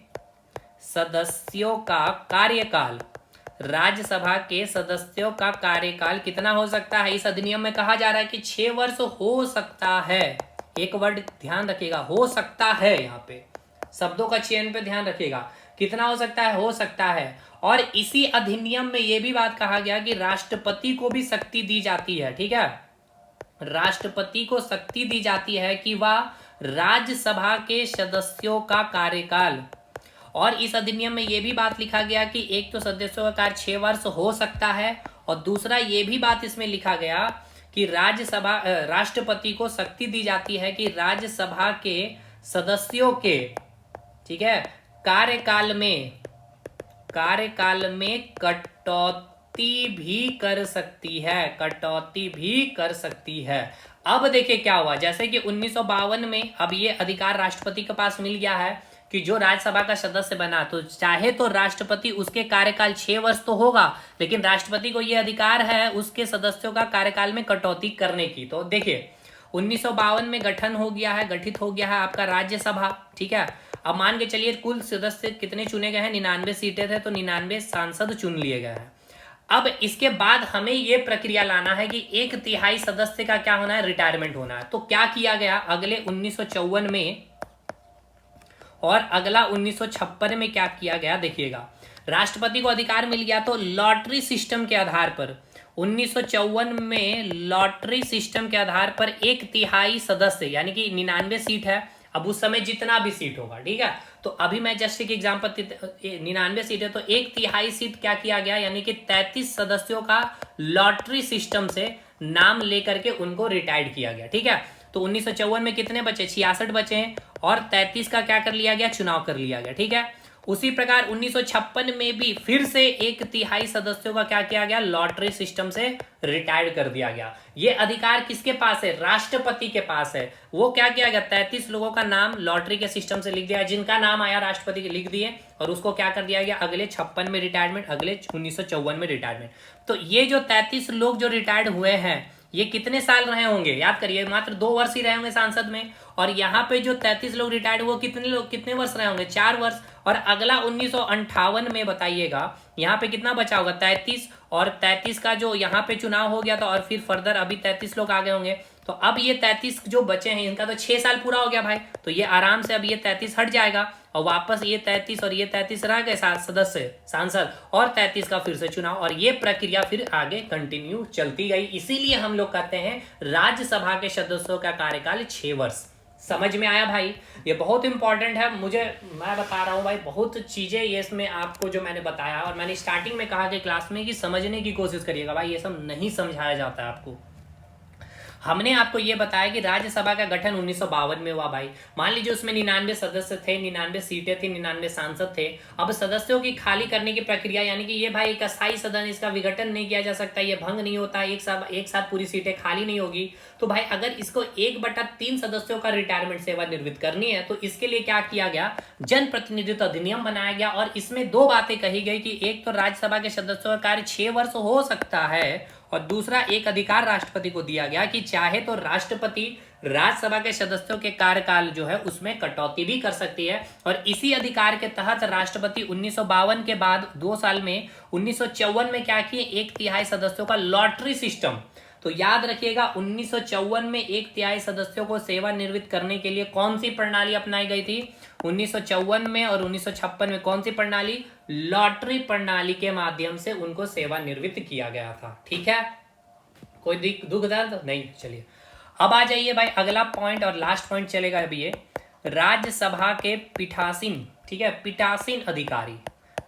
A: सदस्यों का कार्यकाल, राज्यसभा के सदस्यों का कार्यकाल कितना हो सकता है? इस अधिनियम में कहा जा रहा है कि 6 वर्ष हो सकता है। एक वर्ड ध्यान रखिएगा, हो सकता है, यहाँ पे शब्दों का चयन पे ध्यान रखिएगा। कितना हो सकता है? हो सकता है। और इसी अधिनियम में यह भी बात कहा गया कि राष्ट्रपति को भी शक्ति दी जाती है। ठीक है, राष्ट्रपति को शक्ति दी जाती है कि वह राज्यसभा के सदस्यों का कार्यकाल, और इस अधिनियम में यह भी बात लिखा गया कि एक तो सदस्यों का कार्य 6 वर्ष हो सकता है, और दूसरा ये भी बात इसमें लिखा गया कि राज्यसभा राष्ट्रपति को शक्ति दी जाती है कि राज्यसभा के सदस्यों के, ठीक है, कार्यकाल में कटौती भी कर सकती है, कटौती भी कर सकती है। अब देखिए क्या हुआ, जैसे कि 1952 में अब ये अधिकार राष्ट्रपति के पास मिल गया है कि जो राज्यसभा का सदस्य बना तो चाहे तो राष्ट्रपति उसके कार्यकाल 6 वर्ष तो होगा, लेकिन राष्ट्रपति को यह अधिकार है उसके सदस्यों का कार्यकाल में कटौती करने की। तो देखिए 1952 में गठित हो गया है आपका राज्यसभा। ठीक है, अब मान के चलिए कुल सदस्य कितने चुने गए हैं? 99 सीटें थे, तो 99 सांसद चुन लिए गए हैं। अब इसके बाद हमें यह प्रक्रिया लाना है कि 1/3 सदस्य का क्या होना है? रिटायरमेंट होना है। तो क्या किया गया अगले 1954 में और अगला 1956 में क्या किया गया? देखिएगा, राष्ट्रपति को अधिकार मिल गया तो लॉटरी सिस्टम के आधार पर 1954 में लॉटरी सिस्टम के आधार पर 1/3 सदस्य, यानी कि 99 सीट है, अब उस समय जितना भी सीट होगा, ठीक है, तो अभी मैं जस्ट एक एग्जांपल, 99 सीट है तो 1/3 सीट क्या किया गया, यानी कि 33 सदस्यों का लॉटरी सिस्टम से नाम लेकर के उनको रिटायर्ड किया गया। ठीक है, तो 1954 में कितने बचे? 66 बचे हैं, और 33 का क्या कर लिया गया? चुनाव कर लिया गया। ठीक है, उसी प्रकार 1956 में भी फिर से 1/3 सदस्यों का क्या किया गया? लॉटरी सिस्टम से रिटायर्ड कर दिया गया। ये अधिकार किसके पास है? राष्ट्रपति के पास है। वो क्या किया गया? 33 लोगों का नाम लॉटरी के सिस्टम से लिख दिया, जिनका नाम आया राष्ट्रपति के लिख दिए, और उसको क्या कर दिया गया? अगले 56 में रिटायरमेंट, अगले 1954 में रिटायरमेंट। तो ये जो 33 लोग जो रिटायर्ड हुए हैं, ये कितने साल रहे होंगे? याद करिए, मात्र 2 वर्ष ही रहे होंगे सांसद में। और यहाँ पे जो 33 लोग रिटायर्ड हुए कितने वर्ष रहे होंगे? 4 वर्ष। और अगला 1958 में बताइएगा यहाँ पे कितना बचा होगा? 33, और 33 का जो यहाँ पे चुनाव हो गया था, और फिर फर्दर अभी 33 लोग आगे होंगे। तो अब ये 33 जो बचे हैं इनका तो 6 साल पूरा हो गया भाई, तो ये आराम से अब ये 33 हट जाएगा, और वापस ये 33 और ये 33 रह गए सदस्य सांसद, और 33 का फिर से चुनाव, और ये प्रक्रिया फिर आगे कंटिन्यू चलती गई। इसीलिए हम लोग कहते हैं राज्यसभा के सदस्यों का कार्यकाल 6 वर्ष। समझ में आया भाई? ये बहुत इंपॉर्टेंट है, मैं बता रहा हूँ भाई, बहुत चीजें ये इसमें आपको जो मैंने बताया, और मैंने स्टार्टिंग में कहा कि क्लास में कि समझने की कोशिश करिएगा भाई, ये सब नहीं समझाया जाता है आपको। हमने आपको ये बताया कि राज्यसभा का गठन 1952 में हुआ भाई। मान लीजिए उसमें 99 सदस्य थे, 99 सीटें थी, 99 सांसद थे। अब सदस्यों की खाली करने की प्रक्रिया, यानी कि ये भाई एक अस्थायी सदन, इसका विघटन नहीं किया जा सकता, ये भंग नहीं होता, एक साथ पूरी सीटें खाली नहीं होगी। तो भाई अगर इसको 1/3 सदस्यों का रिटायरमेंट सेवानिवृत्त करनी है, तो इसके लिए क्या किया गया? जनप्रतिनिधित्व अधिनियम बनाया गया, और इसमें 2 बातें कही गई कि एक तो राज्यसभा के सदस्यों का कार्य 6 वर्ष हो सकता है, और दूसरा एक अधिकार राष्ट्रपति को दिया गया कि चाहे तो राष्ट्रपति राज्यसभा के सदस्यों के कार्यकाल जो है उसमें कटौती भी कर सकती है। और इसी अधिकार के तहत राष्ट्रपति 1952 के बाद 2 साल में 1954 में क्या किए? 1/3 सदस्यों का लॉटरी सिस्टम। तो याद रखिएगा 1954 में 1/3 सदस्यों को सेवानिवृत्त करने के लिए कौन सी प्रणाली अपनाई गई थी? 1954 में और 1956 में कौन सी प्रणाली? लॉटरी प्रणाली के माध्यम से उनको सेवानिवृत्त किया गया था। ठीक है, कोई दुख दर्द नहीं। चलिए अब आ जाइए भाई, अगला पॉइंट और लास्ट पॉइंट चलेगा अभी ये, राज्यसभा के पीठासीन, ठीक है, पीठासीन अधिकारी,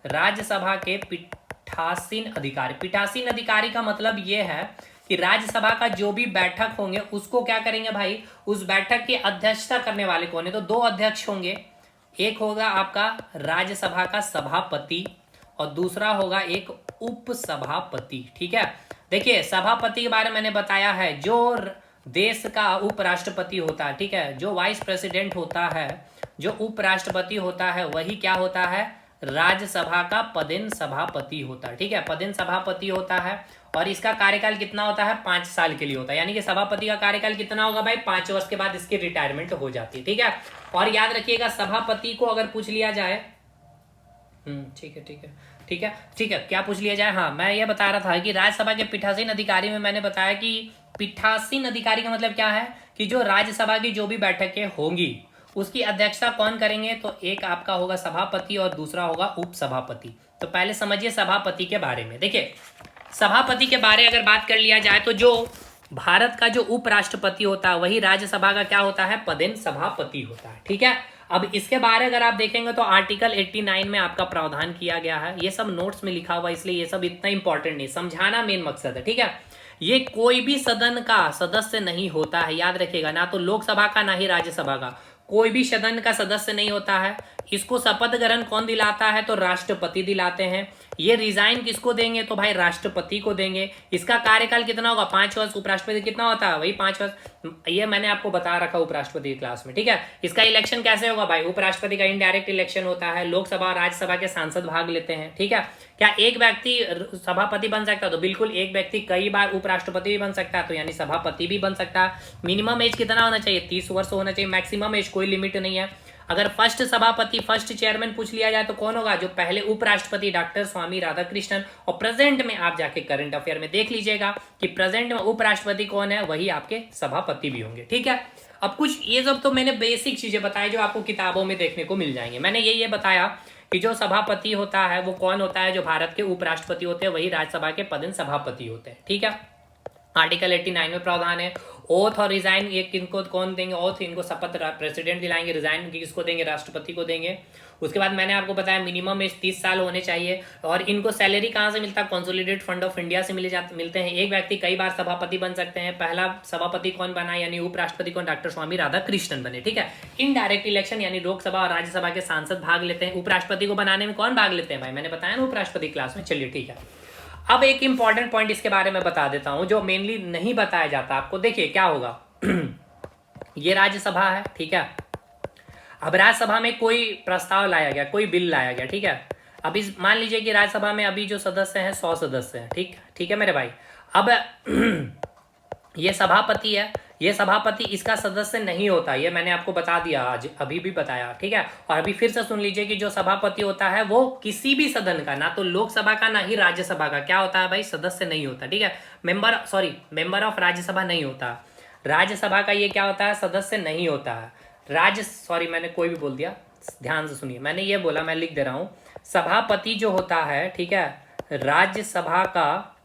A: राज्यसभा के पीठासीन अधिकारी। पीठासीन अधिकारी का मतलब ये है कि राज्यसभा का जो भी बैठक होंगे उसको क्या करेंगे भाई? उस बैठक की अध्यक्षता करने वाले कौन है? तो 2 अध्यक्ष होंगे, एक होगा आपका राज्यसभा का सभापति, और दूसरा होगा एक उपसभापति। ठीक है, देखिए सभापति के बारे में मैंने बताया है, जो देश का उपराष्ट्रपति होता है, ठीक है, जो वाइस प्रेसिडेंट होता है, जो उपराष्ट्रपति होता है, वही क्या होता है? राज्यसभा का पदेन सभापति होता है। ठीक है, पदेन सभापति होता है और इसका कार्यकाल कितना होता है, 5 साल के लिए होता है। यानी कि सभापति का कार्यकाल कितना होगा भाई, 5 वर्ष के बाद इसकी रिटायरमेंट हो जाती है। ठीक है, और याद रखिएगा सभापति को अगर पूछ लिया जाए, ठीक है ठीक है ठीक है ठीक है, क्या पूछ लिया जाए, हाँ मैं ये बता रहा था कि राज्यसभा के पीठासीन अधिकारी में मैंने बताया कि पीठासीन अधिकारी का मतलब क्या है कि जो राज्यसभा की जो भी बैठकें होंगी उसकी अध्यक्षता कौन करेंगे, तो एक आपका होगा सभापति और दूसरा होगा उपसभापति। तो पहले समझिए सभापति के बारे में। देखिए सभापति के बारे अगर बात कर लिया जाए तो जो भारत का जो उपराष्ट्रपति होता है वही राज्यसभा का क्या होता है, पदेन सभापति होता है। ठीक है, अब इसके बारे अगर आप देखेंगे तो आर्टिकल 89 में आपका प्रावधान किया गया है। ये सब नोट्स में लिखा हुआ है, इसलिए ये सब इतना इंपॉर्टेंट नहीं, समझाना मेन मकसद है। ठीक है, ये कोई भी सदन का सदस्य नहीं होता है, याद रखिएगा, ना तो लोकसभा का ना ही राज्यसभा का, कोई भी सदन का सदस्य नहीं होता है। इसको शपथ ग्रहण कौन दिलाता है, तो राष्ट्रपति दिलाते हैं। ये रिजाइन किसको देंगे, तो भाई राष्ट्रपति को देंगे। इसका कार्यकाल कितना होगा, 5 वर्ष। उपराष्ट्रपति कितना होता है, वही 5 वर्ष। ये मैंने आपको बता रखा उपराष्ट्रपति क्लास में। ठीक है, इसका इलेक्शन कैसे होगा भाई, उपराष्ट्रपति का इनडायरेक्ट इलेक्शन होता है, लोकसभा और राज्यसभा के सांसद भाग लेते हैं। ठीक है, क्या एक व्यक्ति सभापति बन सकता है, तो बिल्कुल एक व्यक्ति कई बार उपराष्ट्रपति भी बन सकता है, तो यानी सभापति भी बन सकता है। मिनिमम एज कितना होना चाहिए, 30 वर्ष होना चाहिए। मैक्सिमम एज कोई लिमिट नहीं है। अगर फर्स्ट सभापति फर्स्ट चेयरमैन पूछ लिया जाए तो कौन होगा, जो पहले उपराष्ट्रपति डॉक्टर स्वामी राधाकृष्णन। और प्रेजेंट में आप जाके करंट अफेयर में देख लीजिएगा कि प्रेजेंट में उपराष्ट्रपति कौन है, वही आपके सभापति भी होंगे। ठीक है, अब कुछ ये सब तो मैंने बेसिक चीजें बताई जो आपको किताबों में देखने को मिल जाएंगे। मैंने ये बताया कि जो सभापति होता है वो कौन होता है, जो भारत के उपराष्ट्रपति होते हैं वही राज्यसभा के पदेन सभापति होते हैं। ठीक है, आर्टिकल 89 में प्रावधान है। ओथ और रिजाइन ये किनको कौन देंगे, ओथ इनको शपथ प्रेसिडेंट दिलाएंगे, रिजाइन किसको देंगे, राष्ट्रपति को देंगे। उसके बाद मैंने आपको बताया मिनिमम एज 30 साल होने चाहिए। और इनको सैलरी कहाँ से मिलता है, कंसोलिडेटेड फंड ऑफ इंडिया से मिलते हैं। एक व्यक्ति कई बार सभापति बन सकते हैं। पहला सभापति कौन बना, यानी उपराष्ट्रपति कौन, डॉक्टर स्वामी राधाकृष्णन बने। ठीक है, इनडायरेक्ट इलेक्शन यानी लोकसभा और राज्यसभा के सांसद भाग लेते हैं। उपराष्ट्रपति को बनाने में कौन भाग लेते हैं भाई, मैंने बताया ना उपराष्ट्रपति क्लास में। चलिए ठीक है, अब एक इंपॉर्टेंट पॉइंट इसके बारे में बता देता हूं जो मेनली नहीं बताया जाता आपको। देखिए क्या होगा ये राज्यसभा है। ठीक है, अब राज्यसभा में कोई प्रस्ताव लाया गया, कोई बिल लाया गया। ठीक है, अब इस मान लीजिए कि राज्यसभा में अभी जो सदस्य हैं 100 सदस्य हैं। ठीक है मेरे भाई, अब ये सभापति है, ये सभापति इसका सदस्य नहीं होता, ये मैंने आपको बता दिया आज, अभी भी बताया। ठीक है, और अभी फिर से सुन लीजिए कि जो सभापति होता है वो किसी भी सदन का, ना तो लोकसभा का ना ही राज्यसभा का क्या होता है भाई, सदस्य नहीं होता। ठीक है, मेंबर ऑफ राज्यसभा नहीं होता। राज्यसभा का ये क्या होता है, सदस्य नहीं होता है। मैंने कोई भी बोल दिया, ध्यान से सुनिए, मैंने ये बोला, मैं लिख दे रहा हूं, सभापति जो होता है, ठीक है, राज्यसभा का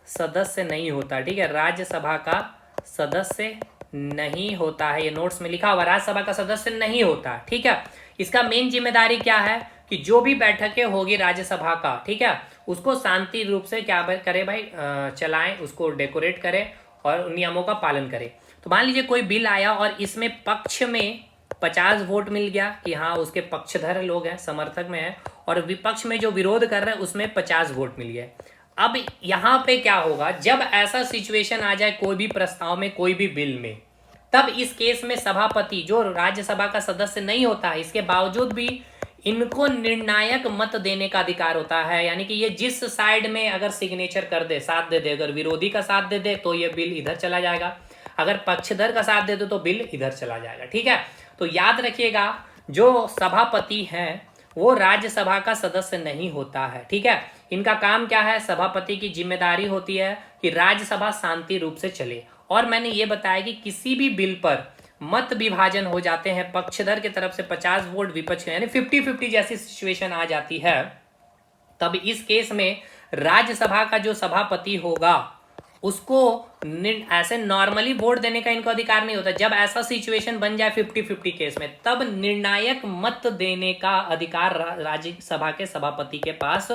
A: सदस्य नहीं होता। ठीक है, राज्यसभा का सदस्य नहीं होता है, ये नोट्स में लिखा हुआ, राज्यसभा का सदस्य नहीं होता। ठीक है, इसका मेन जिम्मेदारी क्या है कि जो भी बैठकें होगी राज्यसभा का, ठीक है, उसको शांति रूप से क्या करे भाई, चलाएं, उसको डेकोरेट करें और नियमों का पालन करें। तो मान लीजिए कोई बिल आया और इसमें पक्ष में 50 वोट मिल गया कि हाँ उसके पक्षधर लोग हैं, समर्थक में है, और विपक्ष में जो विरोध कर रहे हैं उसमें 50 वोट मिल गए। अब यहां पे क्या होगा, जब ऐसा सिचुएशन आ जाए कोई भी प्रस्ताव में, कोई भी बिल में, तब इस केस में सभापति जो राज्यसभा का सदस्य नहीं होता है, इसके बावजूद भी इनको निर्णायक मत देने का अधिकार होता है। यानी कि ये जिस साइड में अगर सिग्नेचर कर दे, साथ दे दे, अगर विरोधी का साथ दे दे तो ये बिल इधर चला जाएगा, अगर पक्षधर का साथ दे दे तो बिल इधर चला जाएगा। ठीक है, तो याद रखिएगा जो सभापति हैं वो राज्यसभा का सदस्य नहीं होता है। ठीक है, इनका काम क्या है, सभापति की जिम्मेदारी होती है कि राज्यसभा शांति रूप से चले। और मैंने ये बताया कि किसी भी बिल पर मत विभाजन हो जाते हैं, पक्षधर की तरफ से 50 वोट, विपक्ष यानी 50-50 जैसी सिचुएशन आ जाती है, तब इस केस में राज्यसभा का जो सभापति होगा उसको ऐसे नॉर्मली वोट देने का इनको अधिकार नहीं होता। जब ऐसा सिचुएशन बन जाए 50-50 केस में, तब निर्णायक मत देने का अधिकार राज्यसभा के सभापति के पास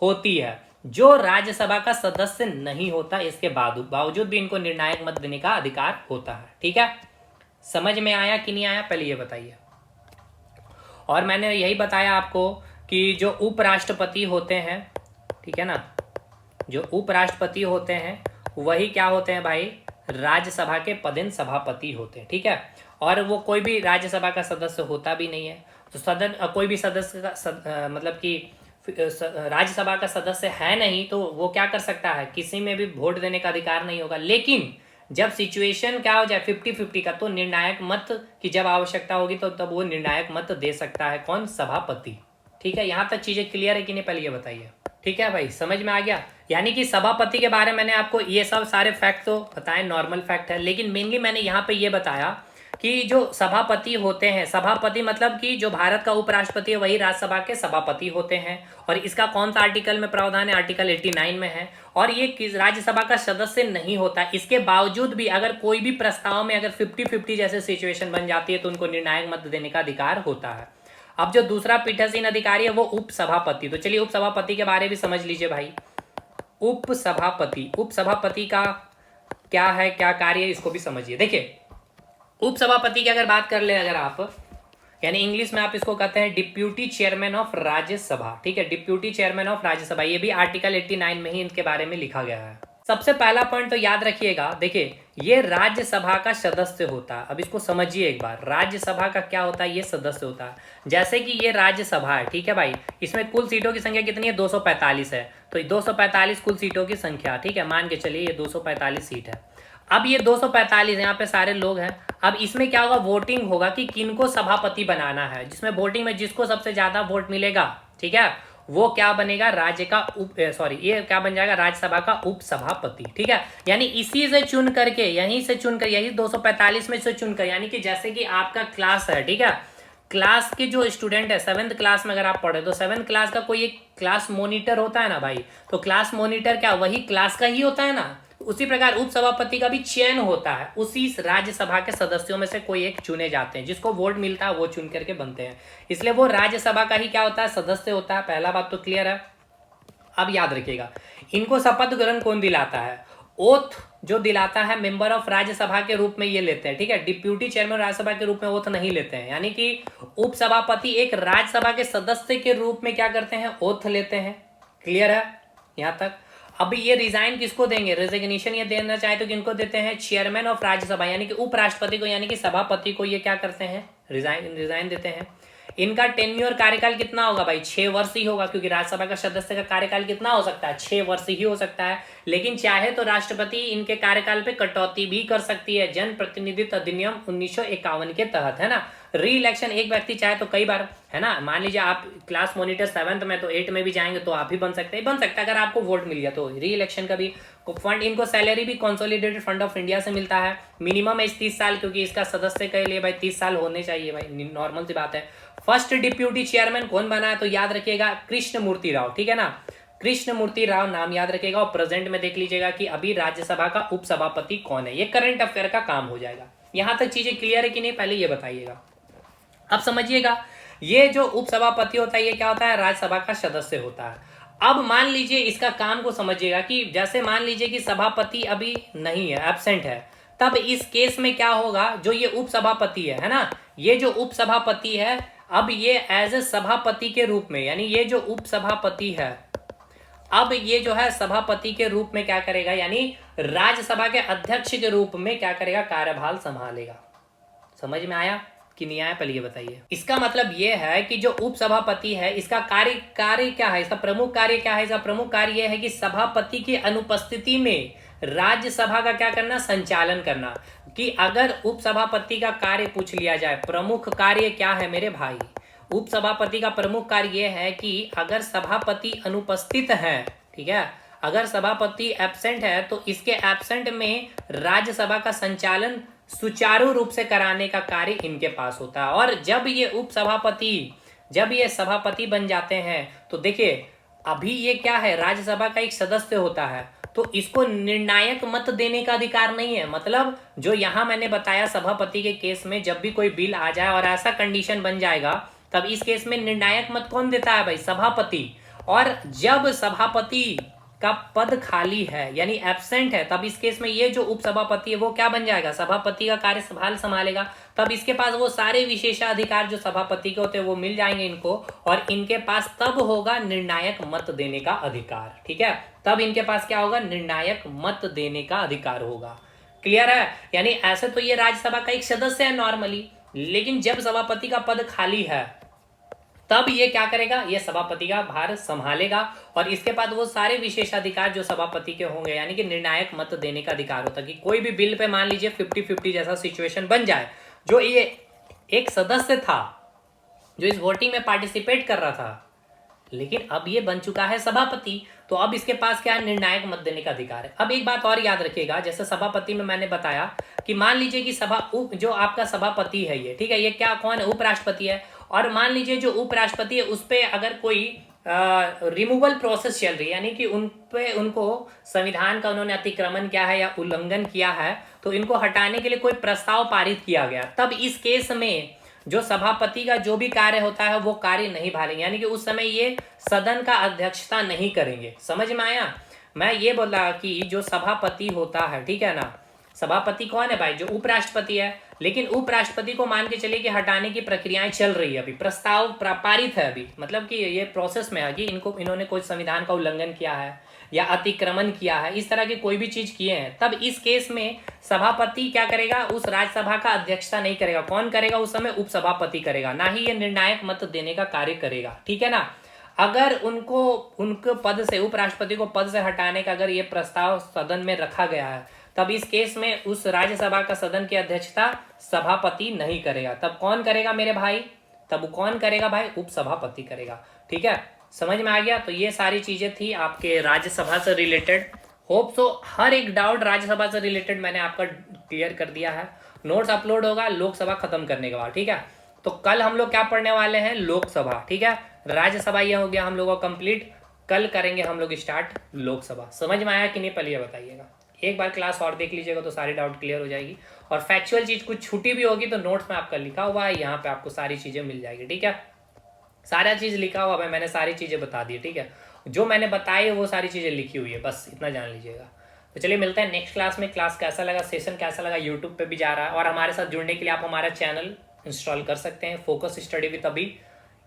A: होती है, जो राज्यसभा का सदस्य नहीं होता। इसके बावजूद भी इनको निर्णायक मत देने का अधिकार होता है। ठीक है, समझ में आया कि नहीं आया, पहले ये बताइए। और मैंने यही बताया आपको कि जो उपराष्ट्रपति होते हैं, ठीक है ना, जो उपराष्ट्रपति होते हैं वही क्या होते हैं भाई, राज्यसभा के पदेन सभापति होते हैं। ठीक है, और वो कोई भी राज्यसभा का सदस्य होता भी नहीं है। तो सदन कोई भी सदस्य का मतलब कि राज्यसभा का सदस्य है नहीं, तो वो क्या कर सकता है, किसी में भी वोट देने का अधिकार नहीं होगा। लेकिन जब सिचुएशन क्या हो जाए 50-50 का, तो निर्णायक मत की जब आवश्यकता होगी तो तब वो निर्णायक मत दे सकता है, कौन, सभापति। ठीक है, यहां तक चीजें क्लियर है कि नहीं, पहले ये बताइए। ठीक है भाई, समझ में आ गया। यानी कि सभापति के बारे में मैंने आपको ये सब सारे फैक्ट तो बताए, नॉर्मल फैक्ट है, लेकिन मेनली मैंने यहाँ पे ये बताया कि जो सभापति होते हैं, सभापति मतलब कि जो भारत का उपराष्ट्रपति है वही राज्यसभा के सभापति होते हैं। और इसका कौन सा आर्टिकल में प्रावधान है, आर्टिकल 89 में है। और ये राज्यसभा का सदस्य नहीं होता, इसके बावजूद भी अगर कोई भी प्रस्ताव में अगर 50-50 जैसे सिचुएशन बन जाती है तो उनको निर्णायक मत देने का अधिकार होता है। अब जो दूसरा पीठासीन अधिकारी है वो उपसभापति। तो चलिए उपसभापति के बारे में समझ लीजिए भाई। उपसभापति, उपसभापति का क्या है, क्या कार्य है, इसको भी समझिए। देखिए उपसभापति की अगर बात कर ले अगर आप, यानी इंग्लिश में आप इसको कहते हैं डिप्यूटी चेयरमैन ऑफ राज्यसभा। ठीक है, डिप्यूटी चेयरमैन ऑफ राज्यसभा, ये भी आर्टिकल 89 में ही इनके बारे में लिखा गया है। सबसे पहला पॉइंट तो याद रखिएगा, देखिए ये राज्यसभा का सदस्य होता है। अब इसको समझिए एक बार, राज्यसभा का क्या होता है, ये सदस्य होता है। जैसे कि ये राज्यसभा है, ठीक है भाई, इसमें कुल सीटों की संख्या कितनी है, 245 है। तो 245 कुल सीटों की संख्या, ठीक है, मान के चलिए ये 245 सीट है। अब ये 245 यहाँ पे सारे लोग हैं। अब इसमें क्या होगा, वोटिंग होगा कि किनको सभापति बनाना है, जिसमें वोटिंग में जिसको सबसे ज्यादा वोट मिलेगा, ठीक है, वो क्या बनेगा, राज्य का ये क्या बन जाएगा, राज्यसभा का उपसभापति। ठीक है, यानी इसी से चुन करके, यहीं से चुनकर, यही 245 में से चुनकर, यानी कि जैसे कि आपका क्लास है, ठीक है, क्लास के जो स्टूडेंट है 7th क्लास में अगर आप पढ़े तो 7th क्लास का कोई एक क्लास मॉनिटर होता है ना भाई। तो क्लास मॉनिटर क्या वही क्लास का ही होता है ना। उसी प्रकार उपसभापति का भी चयन होता है, उसी राज्यसभा के सदस्यों में से कोई एक चुने जाते हैं, जिसको वोट मिलता है वो चुन करके बनते हैं, इसलिए वो राज्यसभा का ही क्या होता है, सदस्य होता है। पहला बात तो क्लियर है। अब याद रखिएगा, इनको शपथ ग्रहण कौन दिलाता है, ओथ जो दिलाता है मेंबर ऑफ राज्यसभा के रूप में ये लेते हैं। ठीक है, डिप्यूटी चेयरमैन राज्यसभा के रूप में ओथ नहीं लेते हैं, यानी कि उपसभापति एक राज्यसभा के सदस्य के रूप में क्या करते हैं, ओथ लेते हैं। क्लियर है यहां तक। अभी ये रिजाइन किसको देंगे, रेजिग्नेशन ये देना चाहे तो किनको देते हैं, चेयरमैन ऑफ राज्यसभा यानी कि उपराष्ट्रपति को, यानी कि सभापति को ये क्या करते हैं, रिजाइन देते हैं। इनका टेन्योर कार्यकाल कितना होगा भाई, 6 वर्ष ही होगा, क्योंकि राज्यसभा का सदस्य का कार्यकाल कितना हो सकता है, 6 वर्ष ही हो सकता है। लेकिन चाहे तो राष्ट्रपति इनके कार्यकाल पे कटौती भी कर सकती है, जन प्रतिनिधित्व अधिनियम 1951 के तहत, है ना। री इलेक्शन एक व्यक्ति चाहे तो कई बार, है ना, मान लीजिए आप क्लास मॉनिटर 7th में तो 8 में भी जाएंगे तो आप भी बन सकते हैं अगर आपको वोट मिल गया तो। री इलेक्शन का भी फंड, इनको सैलरी भी कंसोलिडेटेड फंड ऑफ इंडिया से मिलता है। मिनिमम एज 30 साल, क्योंकि इसका सदस्य के लिए भाई 30 साल होने चाहिए भाई, नॉर्मल सी बात है। फर्स्ट डिप्यूटी चेयरमैन कौन बना है, तो याद रखिएगा कृष्णमूर्ति राव। ठीक है ना, कृष्णमूर्ति राव नाम याद रखिएगा। और प्रेजेंट में देख लीजिएगा कि अभी राज्यसभा का उपसभापति कौन है, ये करंट अफेयर का काम हो जाएगा। यहां तक चीजें क्लियर है कि नहीं, पहले ये बताइएगा। अब समझिएगा, ये जो उपसभापति होता है ये क्या होता है, राज्यसभा का सदस्य होता है। अब मान लीजिए इसका काम को समझिएगा कि जैसे मान लीजिए कि सभापति अभी नहीं है, एब्सेंट है, तब इस केस में क्या होगा, जो ये उपसभापति है ना, ये जो उपसभापति है, अब ये एज ए सभापति के रूप में, यानी ये जो उपसभापति है अब ये जो है सभापति के रूप में क्या करेगा, यानी राज्यसभा के अध्यक्ष के रूप में क्या करेगा, कार्यभार संभालेगा। समझ में आया कि नहीं आया, पहले ये बताइए। इसका मतलब ये है कि जो उपसभापति है इसका कार्य क्या है, इसका प्रमुख कार्य क्या है, इसका प्रमुख कार्य यह है कि सभापति की अनुपस्थिति में राज्यसभा का क्या करना, संचालन करना। कि अगर उपसभापति का कार्य पूछ लिया जाए, प्रमुख कार्य क्या है मेरे भाई, उपसभापति का प्रमुख कार्य यह है कि अगर सभापति अनुपस्थित है, ठीक है, अगर सभापति एब्सेंट है तो इसके एब्सेंट में राज्यसभा का संचालन सुचारू रूप से कराने का कार्य इनके पास होता है। और जब ये सभापति बन जाते हैं तो देखिए अभी ये क्या है, राज्यसभा का एक सदस्य होता है, तो इसको निर्णायक मत देने का अधिकार नहीं है। मतलब जो यहां मैंने बताया, सभापति के केस में जब भी कोई बिल आ जाए और ऐसा कंडीशन बन जाएगा, तब इस केस में निर्णायक मत कौन देता है भाई, सभापति। और जब सभापति का पद खाली है यानी एब्सेंट है, तब इस केस में ये जो उपसभापति है वो क्या बन जाएगा, सभापति का कार्यभार संभालेगा। तब इसके पास वो सारे विशेषाधिकार जो सभापति के होते हैं वो मिल जाएंगे इनको, और इनके पास तब होगा निर्णायक मत देने का अधिकार। ठीक है, तब इनके पास क्या होगा, निर्णायक मत देने का अधिकार होगा। क्लियर है, यानी ऐसे तो ये राज्यसभा का एक सदस्य है नॉर्मली, लेकिन जब सभापति का पद खाली है तब ये क्या करेगा, ये सभापति का भार संभालेगा और इसके बाद वो सारे विशेषाधिकार जो सभापति के होंगे, यानी कि निर्णायक मत देने का अधिकार होता है कि कोई भी बिल पे मान लीजिए 50-50 जैसा सिचुएशन बन जाए, जो ये एक सदस्य था जो इस वोटिंग में पार्टिसिपेट कर रहा था, लेकिन अब ये बन चुका है सभापति, तो अब इसके पास क्या है, निर्णायक मत देने का अधिकार है। अब एक बात और याद रखिएगा, जैसे सभापति में मैंने बताया कि मान लीजिए कि जो आपका सभापति है ये, ठीक है, ये क्या कौन है, उपराष्ट्रपति है, और मान लीजिए जो उपराष्ट्रपति है उस पर अगर कोई रिमूवल प्रोसेस चल रही है, यानी कि उनको संविधान का उन्होंने अतिक्रमण किया है या उल्लंघन किया है, तो इनको हटाने के लिए कोई प्रस्ताव पारित किया गया, तब इस केस में जो सभापति का जो भी कार्य होता है वो कार्य नहीं भालेंगे, यानी कि उस समय ये सदन का अध्यक्षता नहीं करेंगे। समझ में आया? मैं ये बोला कि जो सभापति होता है, ठीक है ना, सभापति कौन है भाई, जो उपराष्ट्रपति है, लेकिन उपराष्ट्रपति को मान के चलिए कि हटाने की प्रक्रियाएं चल रही है, अभी प्रस्ताव पारित है, अभी मतलब कि ये प्रोसेस में है कि इन्होंने कोई संविधान का उल्लंघन किया है या अतिक्रमण किया है, इस तरह की कोई भी चीज किए हैं, तब इस केस में सभापति क्या करेगा, उस राज्यसभा का अध्यक्षता नहीं करेगा। कौन करेगा उस समय, उपसभापति करेगा, ना ही ये निर्णायक मत देने का कार्य करेगा, ठीक है ना। अगर उनको पद से, उपराष्ट्रपति को पद से हटाने का अगर ये प्रस्ताव सदन में रखा गया है, तब इस केस में उस राज्यसभा का सदन की अध्यक्षता सभापति नहीं करेगा, तब कौन करेगा मेरे भाई, तब कौन करेगा भाई, उपसभापति करेगा, ठीक है। समझ में आ गया? तो ये सारी चीजें थी आपके राज्यसभा से रिलेटेड। होप सो हर एक डाउट राज्यसभा से रिलेटेड मैंने आपका क्लियर कर दिया है। नोट्स अपलोड होगा लोकसभा खत्म करने के बाद, ठीक है। तो कल हम लोग क्या पढ़ने वाले हैं, लोकसभा, ठीक है। राज्यसभा ये हो गया हम लोगों का कंप्लीट, कल करेंगे हम लोग स्टार्ट लोकसभा। समझ में आया कि नहीं, पहले ये बताइएगा। एक बार क्लास और देख लीजिएगा तो सारी डाउट क्लियर हो जाएगी, और फैक्चुअल चीज कुछ छुट्टी भी होगी तो नोट्स में आपका लिखा हुआ है, यहाँ पे आपको सारी चीजें मिल जाएगी, ठीक है। सारा चीज लिखा हुआ है, मैंने सारी चीजें बता दी, ठीक है। जो मैंने बताई वो सारी चीजें लिखी हुई है, बस इतना जान लीजिएगा। तो चलिए मिलते हैं नेक्स्ट क्लास में। क्लास कैसा लगा, सेशन कैसा लगा, यूट्यूब पे भी जा रहा है, और हमारे साथ जुड़ने के लिए आप हमारा चैनल इंस्टॉल कर सकते हैं, फोकस स्टडी विद अभी।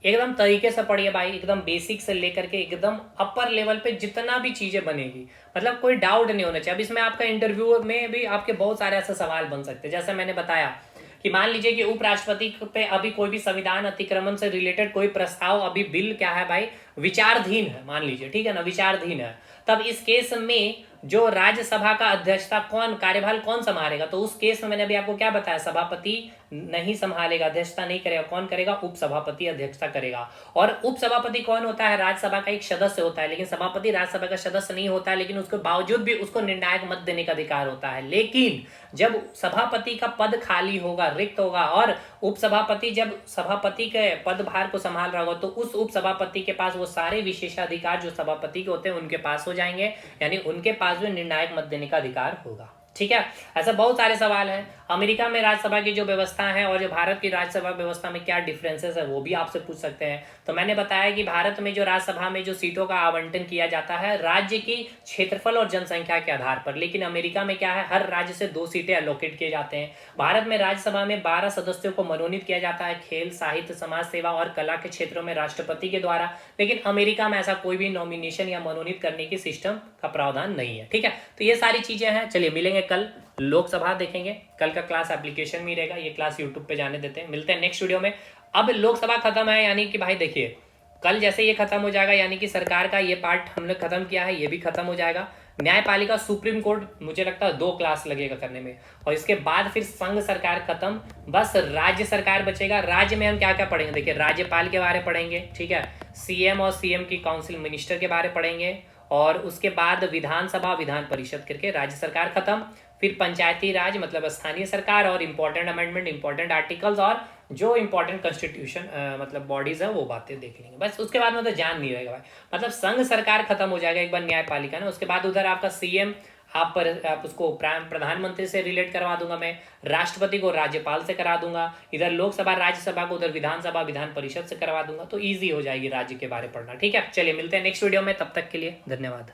A: एकदम तरीके से पढ़िए भाई, एकदम बेसिक से लेकर के एकदम अपर लेवल पे जितना भी चीजें बनेगी, मतलब कोई डाउट नहीं होना चाहिए। अब इसमें आपका इंटरव्यू में भी आपके बहुत सारे ऐसे सवाल बन सकते हैं, जैसे मैंने बताया कि मान लीजिए कि उपराष्ट्रपति पे अभी कोई भी संविधान अतिक्रमण से रिलेटेड कोई प्रस्ताव, अभी बिल क्या है भाई, विचाराधीन है, मान लीजिए, ठीक है ना, विचाराधीन है, तब इस केस में जो राज्यसभा का अध्यक्षता कार्यभार कौन संभालेगा, तो उस केस में मैंने अभी आपको क्या बताया, सभापति नहीं संभालेगा, अध्यक्षता नहीं करेगा, कौन करेगा, उपसभापति अध्यक्षता करेगा। और उपसभापति कौन होता है, राज्यसभा का एक सदस्य होता है, लेकिन सभापति राज्यसभा का सदस्य नहीं होता है, लेकिन उसके बावजूद भी उसको निर्णायक मत देने का अधिकार होता है। लेकिन जब सभापति का पद खाली होगा, रिक्त होगा, और उपसभापति जब सभापति के पदभार को संभाल रहा होगा, तो उस उपसभापति के पास वो सारे विशेषाधिकार जो सभापति के होते हैं उनके पास हो जाएंगे, यानी उनके पास भी निर्णायक मत देने का अधिकार होगा, ठीक है। ऐसा बहुत सारे सवाल हैं। अमेरिका में राज्यसभा की जो व्यवस्था है और जो भारत की राज्यसभा व्यवस्था में क्या डिफरेंसेस है वो भी आपसे पूछ सकते हैं। तो मैंने बताया कि भारत में जो राज्यसभा में जो सीटों का आवंटन किया जाता है राज्य की क्षेत्रफल और जनसंख्या के आधार पर, लेकिन अमेरिका में क्या है, हर राज्य से 2 सीटें एलोकेट किए जाते हैं। भारत में राज्यसभा में 12 सदस्यों को मनोनीत किया जाता है, खेल, साहित्य, समाज सेवा और कला के क्षेत्रों में राष्ट्रपति के द्वारा, लेकिन अमेरिका में ऐसा कोई भी नॉमिनेशन या मनोनीत करने की सिस्टम का प्रावधान नहीं है, ठीक है। तो ये सारी चीजें हैं। चलिए मिलेंगे कल, लोकसभा देखेंगे, कल का क्लास एप्लीकेशन में रहेगा, ये क्लास यूट्यूब पे जाने देते हैं। मिलते हैं नेक्स्ट वीडियो में। अब लोकसभा खत्म है, यानी कि भाई देखिए कल जैसे ये खत्म हो जाएगा, यानी कि सरकार का ये पार्ट हमने खत्म किया है, ये भी खत्म हो जाएगा। न्यायपालिका, सुप्रीम कोर्ट, मुझे लगता है 2 क्लास लगेगा करने में, और इसके बाद फिर संघ सरकार खत्म, बस राज्य सरकार बचेगा। राज्य में हम क्या क्या पढ़ेंगे, देखिए राज्यपाल के बारे पढ़ेंगे, ठीक है, सीएम और सीएम की काउंसिल मिनिस्टर के बारे पढ़ेंगे, और उसके बाद विधानसभा, विधान परिषद करके राज्य सरकार खत्म, फिर पंचायती राज मतलब स्थानीय सरकार, और इंपॉर्टेंट अमेंडमेंट, इंपॉर्टेंट आर्टिकल्स, और जो इंपॉर्टेंट कॉन्स्टिट्यूशन मतलब बॉडीज है वो बातें देख लेंगे। बस उसके बाद मतलब जान नहीं रहेगा भाई, मतलब संघ सरकार खत्म हो जाएगा एक बार न्यायपालिका ना। उसके बाद उधर आपका सीएम, आप उसको प्रधानमंत्री से रिलेट करवा दूंगा मैं, राष्ट्रपति को राज्यपाल से करा दूंगा, इधर लोकसभा राज्यसभा को उधर विधानसभा विधान परिषद से करवा दूंगा, तो ईजी हो जाएगी राज्य के बारे पढ़ना, ठीक है। चलिए मिलते हैं नेक्स्ट वीडियो में, तब तक के लिए धन्यवाद।